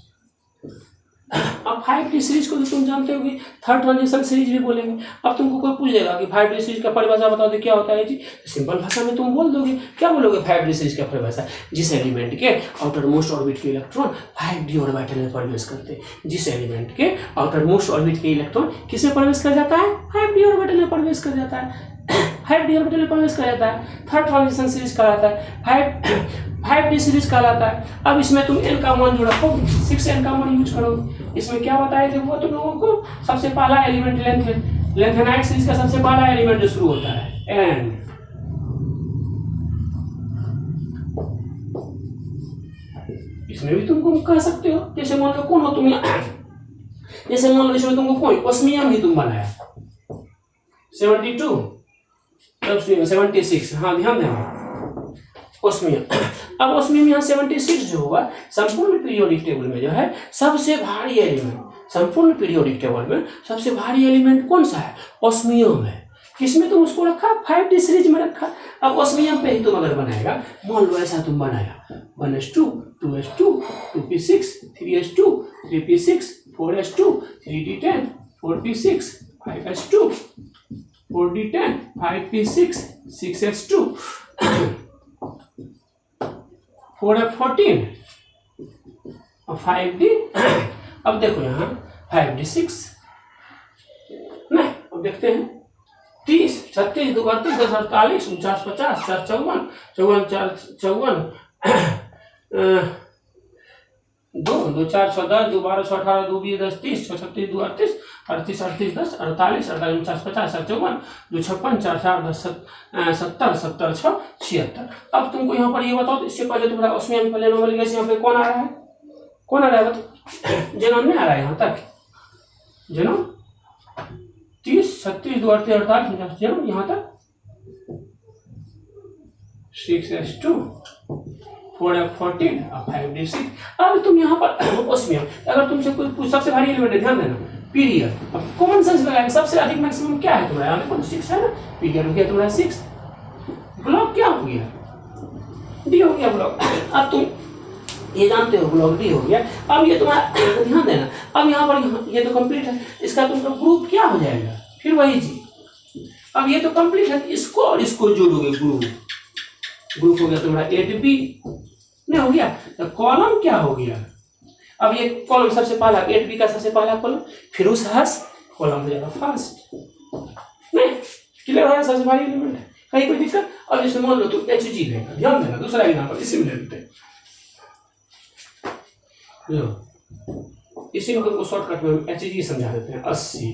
अब 5D सीरीज को तो तुम जानते हो कि थर्ड ट्रांजिशन सीरीज भी बोलेंगे। अब तुमको कोई पूछेगा कि 5D सीरीज का परिभाषा बताओ तो क्या होता है जी? सिंपल भाषा में तुम बोल दोगे, क्या बोलोगे? 5D सीरीज का परिभाषा, जिस एलिमेंट के आउटर मोस्ट ऑर्बिट के इलेक्ट्रॉन 5D ऑर्बिटल में प्रवेश करते हैं। जिस एलिमेंट के आउटर मोस्ट ऑर्बिट के इलेक्ट्रॉन किसमें प्रवेश कर जाता है? 5D ऑर्बिटल में प्रवेश कर जाता है। 5d ऑर्बिटल में प्रवेश कर जाता है, थर्ड ट्रांजिशन सीरीज कहलाता है, 5d सीरीज कहलाता है। अब इसमें तुम n का मान जोड़ा, 6n का मान यूज करो। इसमें क्या बताए थे वो तुम लोगों को, सबसे पहला एलिमेंट लेंथेनाइट सीरीज का सबसे पहला एलिमेंट जो शुरू होता है n, इसमें भी तुमको कह सकते हो, जैसे मान लो कौन हो तुम, जैसे मान लो इसमें तुमको कोई ओस्मियम ही तुम बनाया 72 76, हाँ ध्यान देना ओस्मियम। अब ओस्मियम यहाँ 76 जो हुआ संपूर्ण पीरियोडिक टेबल में जो है सबसे भारी एलिमेंट, संपूर्ण पीरियोडिक टेबल में सबसे भारी एलिमेंट कौन सा है, ओस्मियम है। किसमें तुम उसको रखा, 5d सीरीज में रखा। अब ओस्मियम पे ही तुम अगर बनाएगा, मान लो ऐसा तुम बनाया 1s2 2s2 2p6 3s2 3p6 4s2 3d10 4p6 5s2 4d10 5p6 6s2 4f14 और 5d। अब देखो यहाँ 5d6 नहीं, अब देखते हैं 30 36 2 38 10 48 49 50 4 54 54 54 2 2 4 6 10 2 12 6 18 2 20 10 30 6 36 2 38 38 38 10 48 48 49 50 54 2 56 4 4 10 70 70 6 76। अब तुमको यहाँ पर ये बताओ, तो इससे पहले तुम्हारा उसमें हम पहले नॉर्मल गैस यहाँ पे कौन आ रहा है, कौन आ रहा है बताओ, जेनॉन नहीं आ रहा है यहाँ तक, जेनॉन 30 36 2 38 48 जेनॉन यहाँ तक 6s2 4f14 और 5d6। अब तुम यहाँ पर उसमें अगर तुमसे कोई सबसे भारी एलिमेंट है, ध्यान देना पीरियड, अब कॉमन सेंस लगाएंगे, सबसे अधिक मैक्सिमम क्या है तुम्हारा, यहाँ पे 6 है ना, पीरियड हो गया तुम्हारा 6, ब्लॉक क्या हो गया, डी हो गया ब्लॉक। अब तुम ये जानते हो ब्लॉक डी हो गया। अब ये तुम्हारा ध्यान देना, अब यहाँ पर ये तो कंप्लीट है, इसका तुमका ग्रुप क्या हो जाएगा, फिर वही चीज। अब ये तो कंप्लीट है, इसको और इसको जोड़ोगे, ग्रुप हो गया तुम्हारा 8b नहीं हो गया, तो कॉलम क्या हो गया, अब ये कॉलम सबसे पहला 8b का सबसे पहला कॉलम, फिर उस हर्ष कॉलम हो जाएगा फर्स्ट, नहीं क्लियर है, सबसे भारी एलिमेंट है, कहीं कोई दिक्कत। अब जैसे मान लो तुम Hg लेगा, ध्यान देना दूसरा एग्जांपल इसी में ले लेते हैं, लो इसी में तुमको शॉर्टकट में Hg समझा देते हैं 80।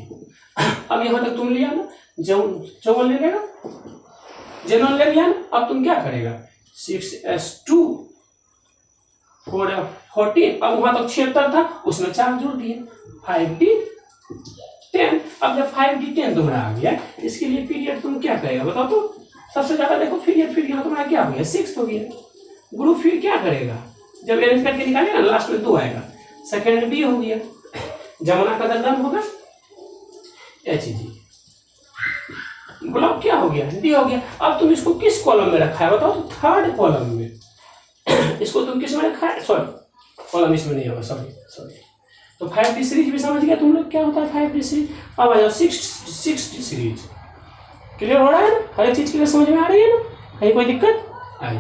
अब यहाँ तक तुम लिया ना, जवन ले लेगा, जेनॉन ले लिया ना, अब तुम क्या करेगा 6s2 4f14, अब वहां तक 76 था, उसमें 4 जोड़ दिए 5d10। अब जब 5d10 तुम्हारा आ गया, इसके लिए पीरियड तुम क्या करेगा बताओ तो, सबसे ज्यादा देखो पीरियड, फिर यहाँ तुम्हारा क्या हो गया 6 हो गया, ग्रुप फिर क्या करेगा, जब अरेंज करके निकालेगा ना लास्ट में 2 आएगा, सेकेंड बी हो गया, जमुना का दर्दन होगा Hg, ब्लॉक क्या हो गया डी हो गया। अब तुम इसको किस कॉलम में रखा है बताओ तो, थर्ड कॉलम में। इसको तुम किस में रखा है, सॉरी कॉलम इसमें नहीं होगा, सॉरी तो 5d सीरीज भी समझ गया तुम लोग क्या होता है 5d सीरीज। अब आ जाओ 6d सीरीज, क्लियर हो रहा है ना, हर एक चीज क्लियर समझ में आ रही है ना, कहीं कोई दिक्कत आई।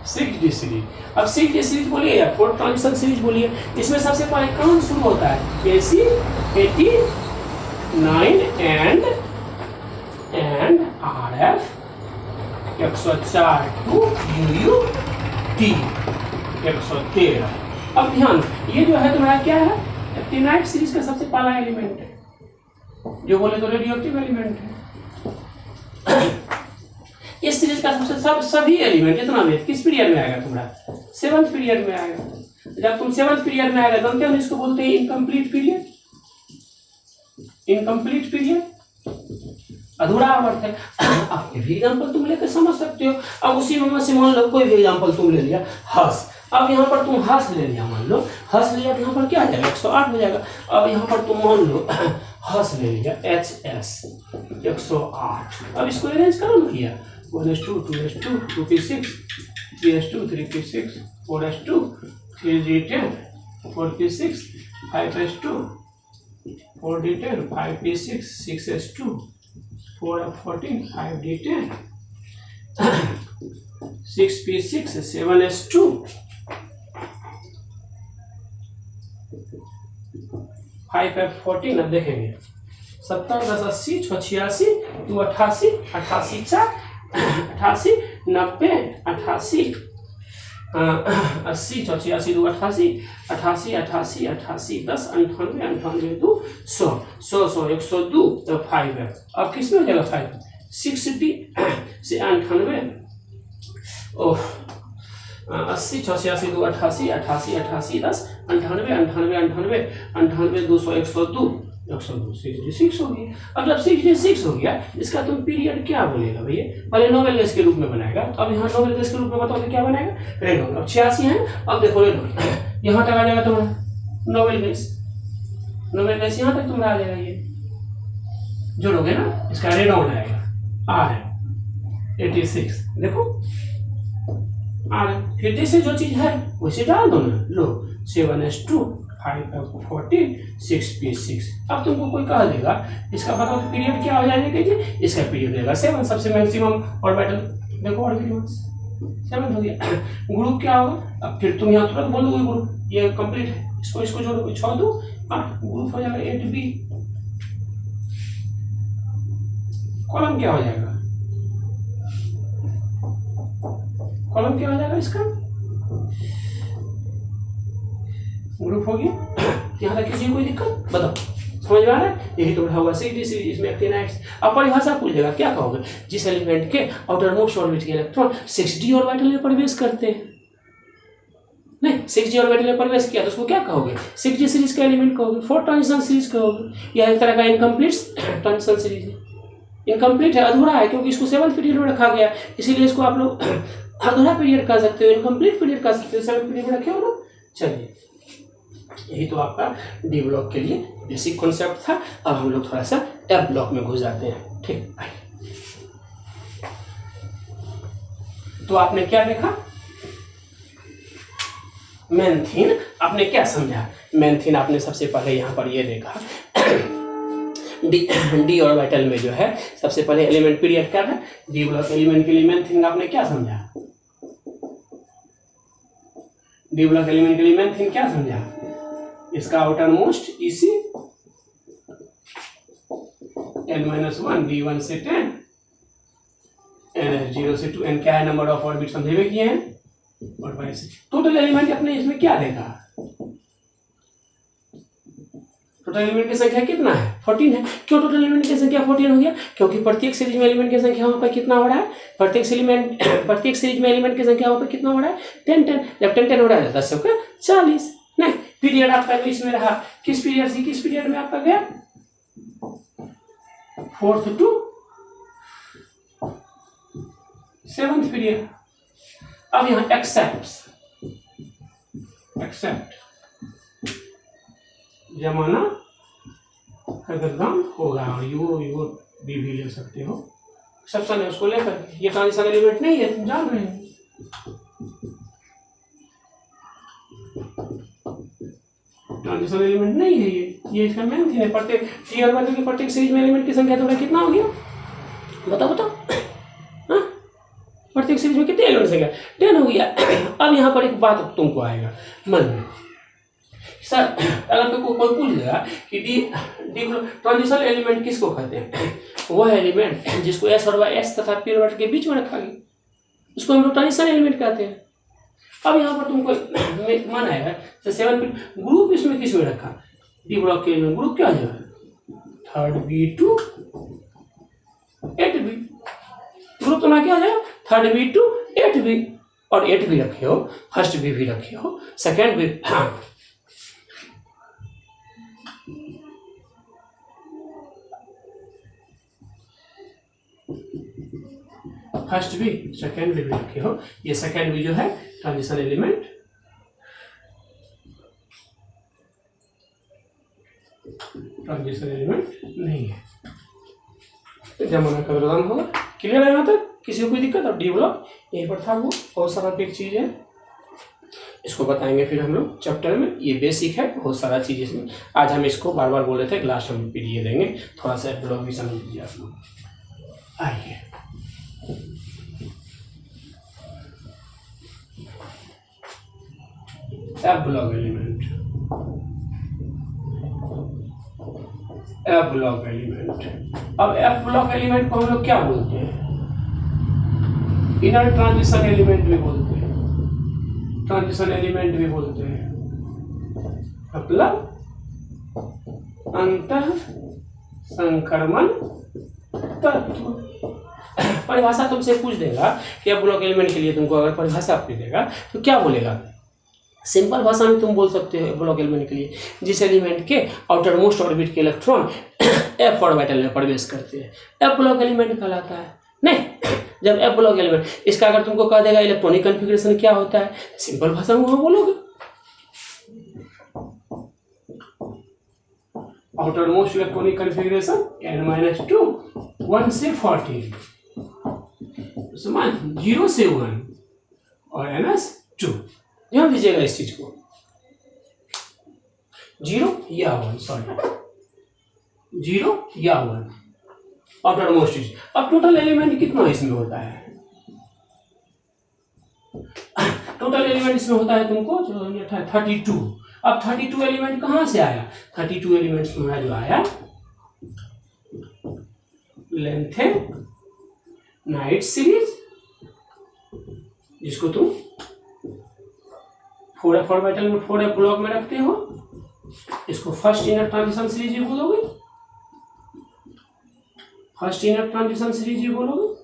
6d series. अब 6d सीरीज बोलिए या 4 ट्रांजिशन सीरीज बोलिए, इसमें सबसे पहले कौन शुरू होता है, AC 89 and RF 104 to UUT 113। अब ध्यान, ये जो है तुम्हारा क्या है, एक्टिनाइट सीरीज का सबसे पहला एलिमेंट है, जो बोले तो रेडियोएक्टिव एलिमेंट है। इस सीरीज का सबसे सभी एलिमेंट इतना भी किस पीरियड में आएगा तुम्हारा, 7th पीरियड में आएगा। जब तुम 7th पीरियड में आएगा जानते हो इसको बोलते हैं इनकम्प्लीट पीरियड, इनकम्प्लीट पीरियड अधूरा आवर्त है। अब ये भी एग्जांपल तुम लेकर समझ सकते हो। अब उसी में से मान लो कोई भी एग्जांपल तुम ले लिया हर्ष, अब यहाँ पर तुम हर्ष ले लिया, मान लो हर्ष लिया तो यहाँ पर क्या आ जाएगा 108 हो जाएगा। अब यहाँ पर तुम मान लो हर्ष ले लिया HS 108, अब इसको अरेंज करो ना किया 1s2 2s2 2p6 3s2 3p6 4s2 3d10 4p6 5s2 4d10 5p6 6s2 4f14 5d10 6p6 7s2 5f14। अब देखेंगे 70 10 80 6 86 2 88 88 4 88 90 88 80 6 86 2 88 88 88 88 10 98 98 2 100 100 102 तो 5 है। अब किस में हो जाएगा 5 6d से 98 ओह 80 86 2 88 88 88 10 98 98 98 98 200 102 102 66 हो गया। अब जब 66 हो गया इसका तुम पीरियड क्या बोलेगा भैया? पहले नोबेल गैस के रूप में बनाएगा। तो अब यहाँ नोबेल गैस के रूप में बताओ तो क्या बनाएगा? रेनॉल्ड। अब 86 है, अब देखो रेनॉल्ड यहाँ तक आ जाएगा तुम्हारा नोबेल गैस। नोबेल गैस यहाँ तक तुम्हारा आ जाएगा, ये जोड़ोगे ना इसका रेनॉल्ड आएगा आर है 86। देखो आर फिर जैसे जो चीज है वैसे डाल दो ना। लो 7s2 5f14 6p6। अब तुमको कोई कह देगा इसका बताओ तो पीरियड क्या हो जाएगा? कहिए इसका पीरियड रहेगा 7, सबसे मैक्सिमम ऑर्बिटल। देखो ऑर्बिटल 7 हो गया। ग्रुप क्या होगा? अब फिर तुम यहाँ तुरंत बोल दोगे ग्रुप ये कंप्लीट है, इसको जोड़ो 6 2 8 ग्रुप हो जाएगा 8b। कॉलम क्या हो जाएगा? कॉलम क्या हो जाएगा इसका? ग्रुप हो गया। यहाँ तक किसी कोई दिक्कत बताओ? समझ में आ रहा है? यही तो रहा हुआ सीडी सीरीज में एक्टिनाइट्स। अब परिभाषा पूछेगा क्या कहोगे? जिस एलिमेंट के आउटर मोस्ट ऑर्बिट के इलेक्ट्रॉन 6d ऑर्बिटल में प्रवेश करते हैं। नहीं 6d ऑर्बिटल में प्रवेश किया तो उसको क्या कहोगे? 6d सीरीज का एलिमेंट कहोगे, 4 ट्रांजिशन सीरीज कहोगे। यह एक तरह का इनकम्प्लीट ट्रांजिशन सीरीज है। इनकम्प्लीट है, अधूरा है, क्योंकि इसको 7th पीरियड में रखा गया, इसीलिए इसको आप लोग अधूरा पीरियड कह सकते हो, इनकम्प्लीट पीरियड कह सकते हो। 7th पीरियड में रखे हो ना। चलिए यही तो आपका डी ब्लॉक के लिए बेसिक कॉन्सेप्ट था। अब हम लोग थोड़ा सा एफ ब्लॉक में घुस जाते हैं। ठीक, तो आपने क्या देखा? मेन्थीन आपने क्या समझा? मेन्थीन आपने सबसे पहले यहाँ पर ये देखा डी ऑर्बिटल में जो है सबसे पहले एलिमेंट पीरियड क्या है? डी ब्लॉक एलिमेंट के लिए मेन्थीन आपने क्या समझा? डी ब्लॉक एलिमेंट के लिए मेन्थीन क्या समझा? इसका आउटर मोस्ट इसी n-1 d1 से 10 n0 से 2 n क्या है? नंबर ऑफ ऑर्बिट समझे हुए किए हैं। और वैसे टोटल एलिमेंट अपने इसमें क्या देखा? टोटल एलिमेंट की संख्या कितना है? 14 है। क्यों टोटल एलिमेंट की संख्या 14 हो गया? क्योंकि प्रत्येक सीरीज में एलिमेंट की संख्या वहां पर कितना हो रहा है? प्रत्येक सीरीज में एलिमेंट की संख्या वहां पर कितना हो रहा है? 10 10। जब 10 10 हो रहा है 10 से 40। नहीं पीरियड आपका इसमें रहा, किस पीरियड से किस पीरियड में आपका गया? 4th to 7th period. अब यहाँ एक्सेप्ट जमाना कदम होगा, और यू भी ले सकते हो। एक्सेप्शन है उसको लेकर, ये ट्रांजिशन एलिमेंट नहीं है, तुम जान रहे हो। ट्रांजिशन एलिमेंट नहीं है ये इसका मेन्थीन है। प्रत्येक डी ऑर्बिटल की प्रत्येक सीरीज में एलिमेंट की संख्या थोड़ा कितना हो गया? बताओ हाँ? प्रत्येक सीरीज में कितने एलिमेंट संख्या? 10 हो गया। अब यहाँ पर एक बात तुमको आएगा मन में, सर अगर तुमको कोई पूछ देगा कि डी ट्रांजिशन एलिमेंट किसको कहते हैं? वह एलिमेंट जिसको एस और वाई एस तथा पी ऑर्बिटल के बीच में रखा गया उसको हम लोग ट्रांजिशन एलिमेंट कहते हैं। अब यहाँ पर तुमको मन आएगा तो 7 ग्रुप इसमें किस में रखा? डी ब्लॉक के एलिमेंट ग्रुप क्या है? 3rd-b to 8b। ग्रुप तुम्हारा क्या हो जाएगा? 3rd-b to 8b। और 8b रखे हो, 1st-b भी रखे हो, 2nd-b 1st-b 2nd-b भी रखे हो। ये 2nd-b जो है ट्रांजिशन एलिमेंट नहीं है, जमाना का प्रदान होगा। क्लियर है यहाँ तक? किसी को कोई दिक्कत? और डी ब्लॉक यहीं पर था, वो बहुत सारा बिग चीज है, इसको बताएंगे फिर हम लोग चैप्टर में। ये बेसिक है, बहुत सारा चीज इसमें। आज हम इसको बार बार बोल रहे थे, लास्ट हम पीरियड देंगे, थोड़ा सा ब्लॉक भी समझ लीजिए आप लोग। आइए F block element, F block element. अब एफ ब्लॉक एलिमेंट को हम लोग क्या बोलते हैं? इनर ट्रांजिशन एलिमेंट भी बोलते हैं, ट्रांजिशन एलिमेंट भी बोलते हैं, मतलब अंतः संक्रमण तत्व। परिभाषा तुमसे पूछ देगा कि एफ ब्लॉक एलिमेंट के लिए तुमको अगर परिभाषा पूछ देगा तो क्या बोलेगा? सिंपल भाषा में तुम बोल सकते हो एफ ब्लॉक एलिमेंट के लिए जिस एलिमेंट के आउटर मोस्ट ऑर्बिट के इलेक्ट्रॉन एफ ऑर्बिटल में प्रवेश करते हैं, एफ ब्लॉक एलिमेंट कहलाता है। नहीं, जब एफ ब्लॉक एलिमेंट, इसका अगर तुमको कह देगा इलेक्ट्रॉनिक कॉन्फ़िगरेशन क्या होता है, सिंपल भाषा में वहां बोलोगे outer most electronic configuration n-2 1 से 14 समान 0 से 1 और ns2। ध्यान दीजिएगा इस चीज को, 0 या 1, सॉरी 0 या 1 आउटर मोस्ट चीज। अब टोटल एलिमेंट कितना इसमें होता है? टोटल एलिमेंट इसमें होता है तुमको 32। अब 32 एलिमेंट कहां से आया? 32 एलिमेंट्स तुम्हारा जो आया लेंथेनाइट सीरीज, जिसको तुम 4f ऑर्बिटल में 4f ब्लॉक में रखते हो, इसको फर्स्ट इनर ट्रांजिशन सीरीज ही बोलोगे, फर्स्ट इनर ट्रांजिशन सीरीज ही बोलोगे।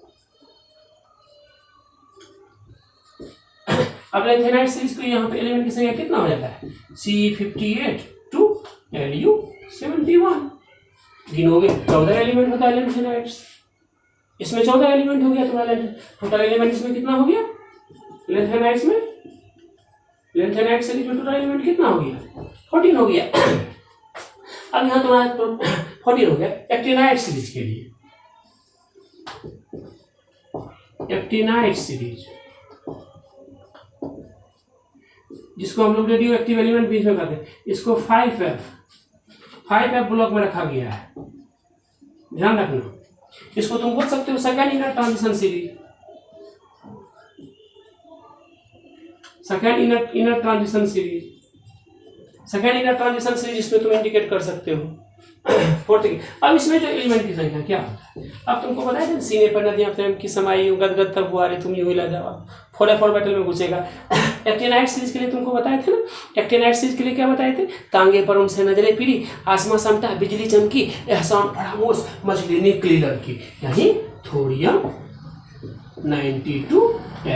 अब लेंथेनाइट सीरीज को यहाँ पे एलिमेंट की संख्या कितना हो जाता है? C58 to Lu71। गिनोगे 14 एलिमेंट होता है लेंथेनाइट्स, इसमें 14 एलिमेंट हो गया तुम्हारा। टोटल एलिमेंट इसमें कितना हो गया लेंथेनाइट्स में? लेंथेनाइट सीरीज में टोटल एलिमेंट कितना हो गया? 14 हो गया। अब यहाँ तुम्हारा 14 हो गया। एक्टिनाइट सीरीज के लिए, एक्टिनाइट सीरीज जिसको हम लोग रेडियो एक्टिव एलिमेंट बीच में करते हैं, इसको 5f ब्लॉक में रखा गया है, ध्यान रखना। इसको तुम बोल सकते हो second inner transition series, second inner transition series, second inner transition series इसमें तुम इंडिकेट कर सकते हो। फोर्थ। अब इसमें जो एलिमेंट की संख्या क्या होता है? अब तुमको बताया था सीने पर नदियां प्रेम की समाई गदगद तब हुआ रे तुम यूं ही लगा 4f ऑर्बिटल में घुसेगा। एक्टिनाइट सीरीज के लिए तुमको बताए थे ना, एक्टिनाइट सीरीज के लिए क्या बताए थे? तांगे पर उनसे नजरें फिरी, आसमां समटा, बिजली चमकी, एहसान फरामोश, मछली निकली लड़की, यानी थोरियम 92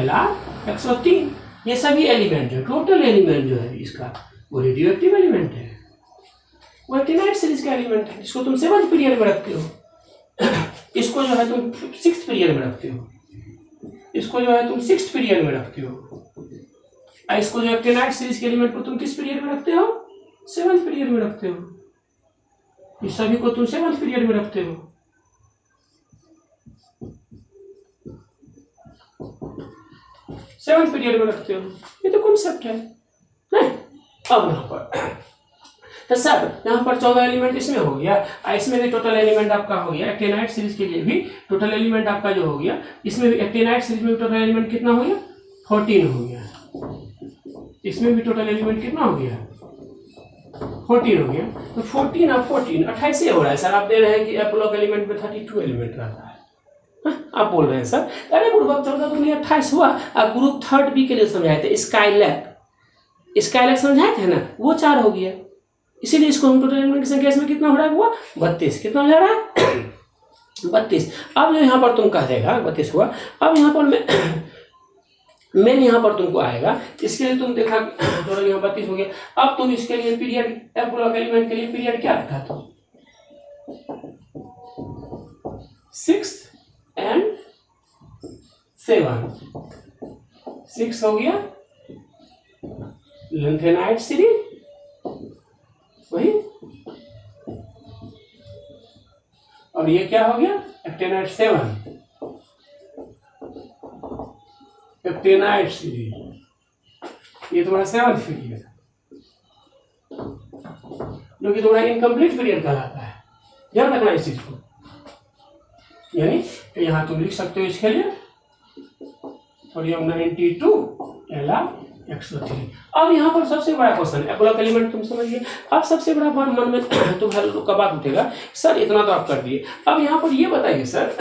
Lr 103। ये सभी एलिमेंट जो टोटल एलिमेंट जो है इसका वो रेडियो एक्टिव एलिमेंट है, वो एक्टिनाइट सीरीज का एलिमेंट है, जिसको तुम 7th पीरियड में रखते हो। इसको जो है तुम 6th पीरियड में रखते हो, इसको जो है तुम 6th पीरियड में रखते हो। इसको जो एक्टिनाइट सीरीज के एलिमेंट को तुम किस पीरियड में रखते हो? 7th पीरियड में रखते हो। इस सभी को तुम 7th पीरियड में रखते हो। सेवंथ पीरियड में रखते हो, ये तो कॉन्सेप्ट है नहीं। अब यहाँ पर तो सब यहाँ पर 14 एलिमेंट इसमें हो गया, इसमें भी टोटल एलिमेंट आपका हो गया। एक्टिनाइट सीरीज के लिए भी टोटल एलिमेंट आपका जो हो गया, इसमें भी एक्टिनाइट सीरीज में भी टोटल एलिमेंट कितना हो गया? 14 हो गया। इसमें भी टोटल एलिमेंट कितना हो गया? 14 हो गया। तो 14 और 14 28 हो रहा है सर। आप दे रहे हैं कि एफ ब्लॉक एलिमेंट में 32 एलिमेंट रहता है। आप बोल रहे हैं सर अरे ग्रुप 14 तो नहीं 28 हुआ। आप ग्रुप 3rd बी के लिए समझाए थे, स्काईलैक समझाए थे ना, वो 4 हो गया। इसीलिए इसको हम टोटल एलिमेंट की संख्या इसमें कितना हो रहा है? हुआ 32। कितना हो जा रहा है? 32। अब जो यहाँ पर तुम कह देगा 32 हुआ। अब यहाँ पर मेन यहाँ पर तुमको आएगा, इसके लिए तुम देखा टोटल यहाँ 32 हो गया। अब तुम इसके लिए पीरियड एफ ब्लॉक एलिमेंट के लिए पीरियड क्या रखा था? 6 and 7। 6 हो गया लेंथेनाइट सीरीज, वही, और ये क्या हो गया? Actinide 7, actinide series. ये तुम्हारा 7th पीरियड, जो कि तुम्हारा इनकम्प्लीट पीरियड कहलाता है। ध्यान रखना इस चीज को। यानी यहां तुम लिख सकते हो इसके लिए थोरियम 92 Lr 103। अब यहाँ पर सबसे बड़ा क्वेश्चन है ब्लॉक एलिमेंट, तुम समझिए। अब सबसे बड़ा मन में तुम्हारे लोग का बात उठेगा, सर इतना तो आप कर दिए, अब यहाँ पर ये बताइए सर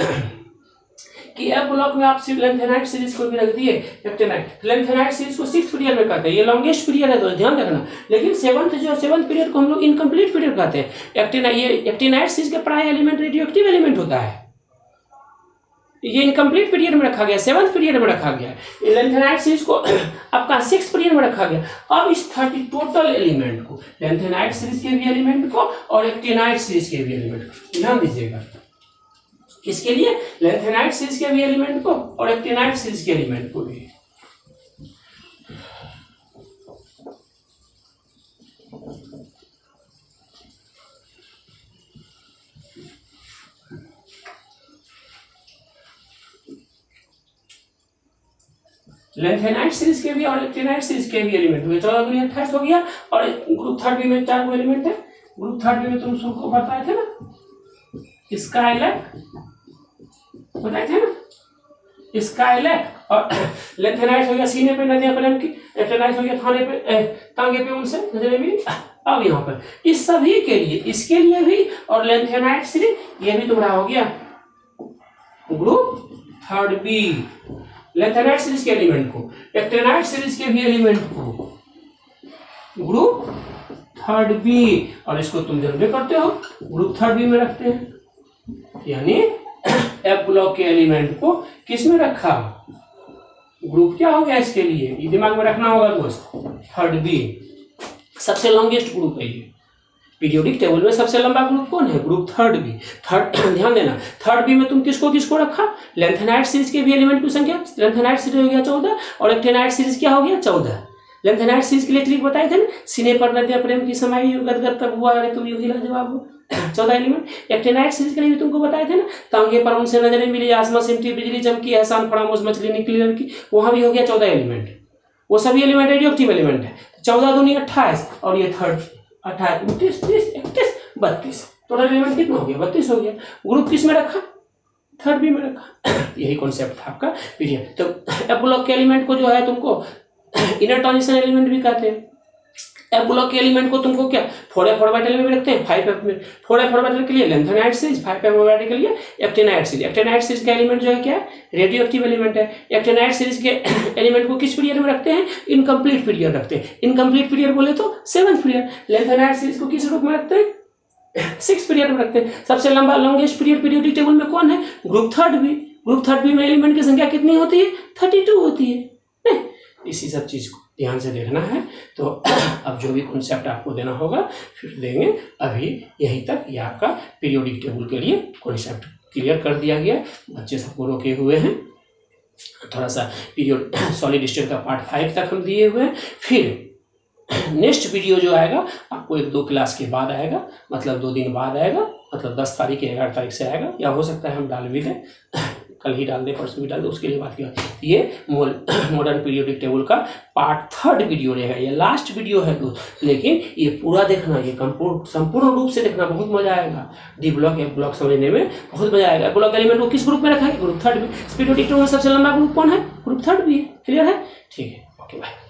कि एफ ब्लॉक में आप सिर्फ लेंथेनाइट सीरीज को भी रख दिए एक्टिनाइट। लेंथेनाइट सीरीज को 6th पीरियड में कहते हैं, ये लॉन्गेस्ट पीरियड है तो ध्यान रखना। लेकिन 7th पीरियड को हम लोग इनकम्प्लीट पीरियड कहते हैं। ये एक्टिनाइट सीरीज का प्राय एलिमेंट रेडियो एक्टिव एलिमेंट होता है, ये इनकम्प्लीट पीरियड में रखा गया, 7th पीरियड में रखा गया। लेंथेनाइट सीरीज को आपका 6th पीरियड में रखा गया। अब इस 30 टोटल एलिमेंट को, लेंथेनाइट सीरीज के भी एलिमेंट को और एक्टिनाइट सीरीज के भी एलिमेंट को, ध्यान दीजिएगा, इसके लिए लेंथेनाइट सीरीज के भी एलिमेंट को और एक्टिनाइट सीरीज के एलिमेंट को भी। लेंथेनाइट सीरीज के भी और एक्टिनाइट सीरीज के भी एलिमेंट हुए, 14 गुनी 28 हो गया। और ग्रुप 3 बी में 4 एलिमेंट है। ग्रुप 3 बी में तुम सबको बताए थे ना, स्काईलैक बताए थे ना, स्काईलैक। और लेंथेनाइट हो गया सीने पे नदियां प्रेम की, एक्टिनाइट हो गया थाने पे तांगे पे उनसे नजरें मिली। अब यहाँ पर इस सभी के लिए, इसके लिए भी और लेंथेनाइट सीरीज, ये भी तुम्हारा हो गया ग्रुप 3 बी। लेंथेनाइट सीरीज के एलिमेंट को, एक्टिनाइट सीरीज के भी एलिमेंट को ग्रुप 3 बी, और इसको तुम जानते करते हो ग्रुप 3 बी में रखते हैं। यानी एफ ब्लॉक के एलिमेंट को किस में रखा, ग्रुप क्या हो गया इसके लिए, ये दिमाग में रखना होगा दोस्त, 3 बी। सबसे लॉन्गेस्ट ग्रुप है ये, पीरियोडिक टेबल में सबसे लंबा ग्रुप कौन है, ग्रुप 3 बी। ध्यान देना, 3 बी में तुम किसको किसको रखा, लेंथेनाइट सीरीज के भी एलिमेंट की संख्या, लेंथेनाइट सीरीज हो गया 14 और एक्टिनाइट सीरीज क्या हो गया 14। लेंथेनाइट सीरीज के लिए ट्रिक बताए थे ना, सीने पर नदियां प्रेम की समाई गदगद तब हुआ, अरे तुम यूं ही लाजवाब हो, 14 एलिमेंट। एक्टिनाइट सीरीज के लिए भी तुमको बताए थे ना, तांगे पर उनसे नजरें मिली, आसमां सिमटी, बिजली चमकी, एहसान फरामोश, मछली निकली लड़की, वहां भी हो गया 14 एलिमेंट। वो सभी एलिमेंट रेडियो एक्टिव एलिमेंट है। 14 दूनी 28 और ये 28, 29, 30, 31, 32, टोटल एलिमेंट कितना हो गया, 32 हो गया। ग्रुप किस में रखा, 3 बी में रखा। यही कॉन्सेप्ट था आपका पीरियड। तो एफ ब्लॉक के एलिमेंट को जो है तुमको इनर ट्रांजिशन एलिमेंट भी कहते हैं। एफ ब्लॉक के एलिमेंट को तुमको क्या 4f ऑर्बिटल में भी रखते हैं, 5f में। 4f ऑर्बिटल के लिए लेंथेनाइट सीरीज, 5f ऑर्बिटल के लिए एक्टिनाइट सीरीज। एक्टिनाइट सीरीज का एलिमेंट जो है क्या है, रेडियो एक्टिव एलिमेंट है। एक्टिनाइट सीरीज के एलिमेंट को किस पीरियड में रखते हैं, इनकम्प्लीट पीरियड रखते हैं। इनकम्प्लीट पीरियड बोले तो 7th पीरियड। लेंथेनाइट सीरीज को किस रूप में रखते हैं, 6th पीरियड में रखते हैं। सबसे लंबा लॉन्गेस्ट पीरियड पीरियोडिक टेबल में कौन है, ग्रुप 3 बी। ग्रुप 3 बी में एलिमेंट की संख्या कितनी होती है, 32 होती है। इसी सब चीज को ध्यान से देखना है। तो अब जो भी कॉन्सेप्ट आपको देना होगा फिर देंगे। अभी यहीं तक ये आपका पीरियोडिक टेबल के लिए कॉन्सेप्ट क्लियर कर दिया गया। बच्चे सबको रोके हुए हैं, थोड़ा सा पीरियड सॉलिड स्टेट का पार्ट 5 तक हम दिए हुए हैं। फिर नेक्स्ट वीडियो जो आएगा आपको 1-2 क्लास के बाद आएगा, मतलब 2 दिन बाद आएगा, मतलब 10 तारीख या 11 तारीख से आएगा, या हो सकता है हम डाल भी दें, कल ही डाल दे, परसों भी डाल दे, उसके लिए बात किया। ये मॉडर्न पीरियोडिक टेबल का पार्ट 3 वीडियो रहेगा। ये लास्ट वीडियो है दोस्त, लेकिन ये पूरा देखना, ये संपूर्ण रूप से देखना, बहुत मजा आएगा। डी ब्लॉक एफ ब्लॉक समझने में बहुत मजा आएगा। ब्लॉक एलिमेंट को किस ग्रुप में रखा है, ग्रुप 3 बी। पीरियोडिक टेबल में सबसे लंबा ग्रुप कौन है, ग्रुप 3 बी। क्लियर है, ठीक है, ओके बाय।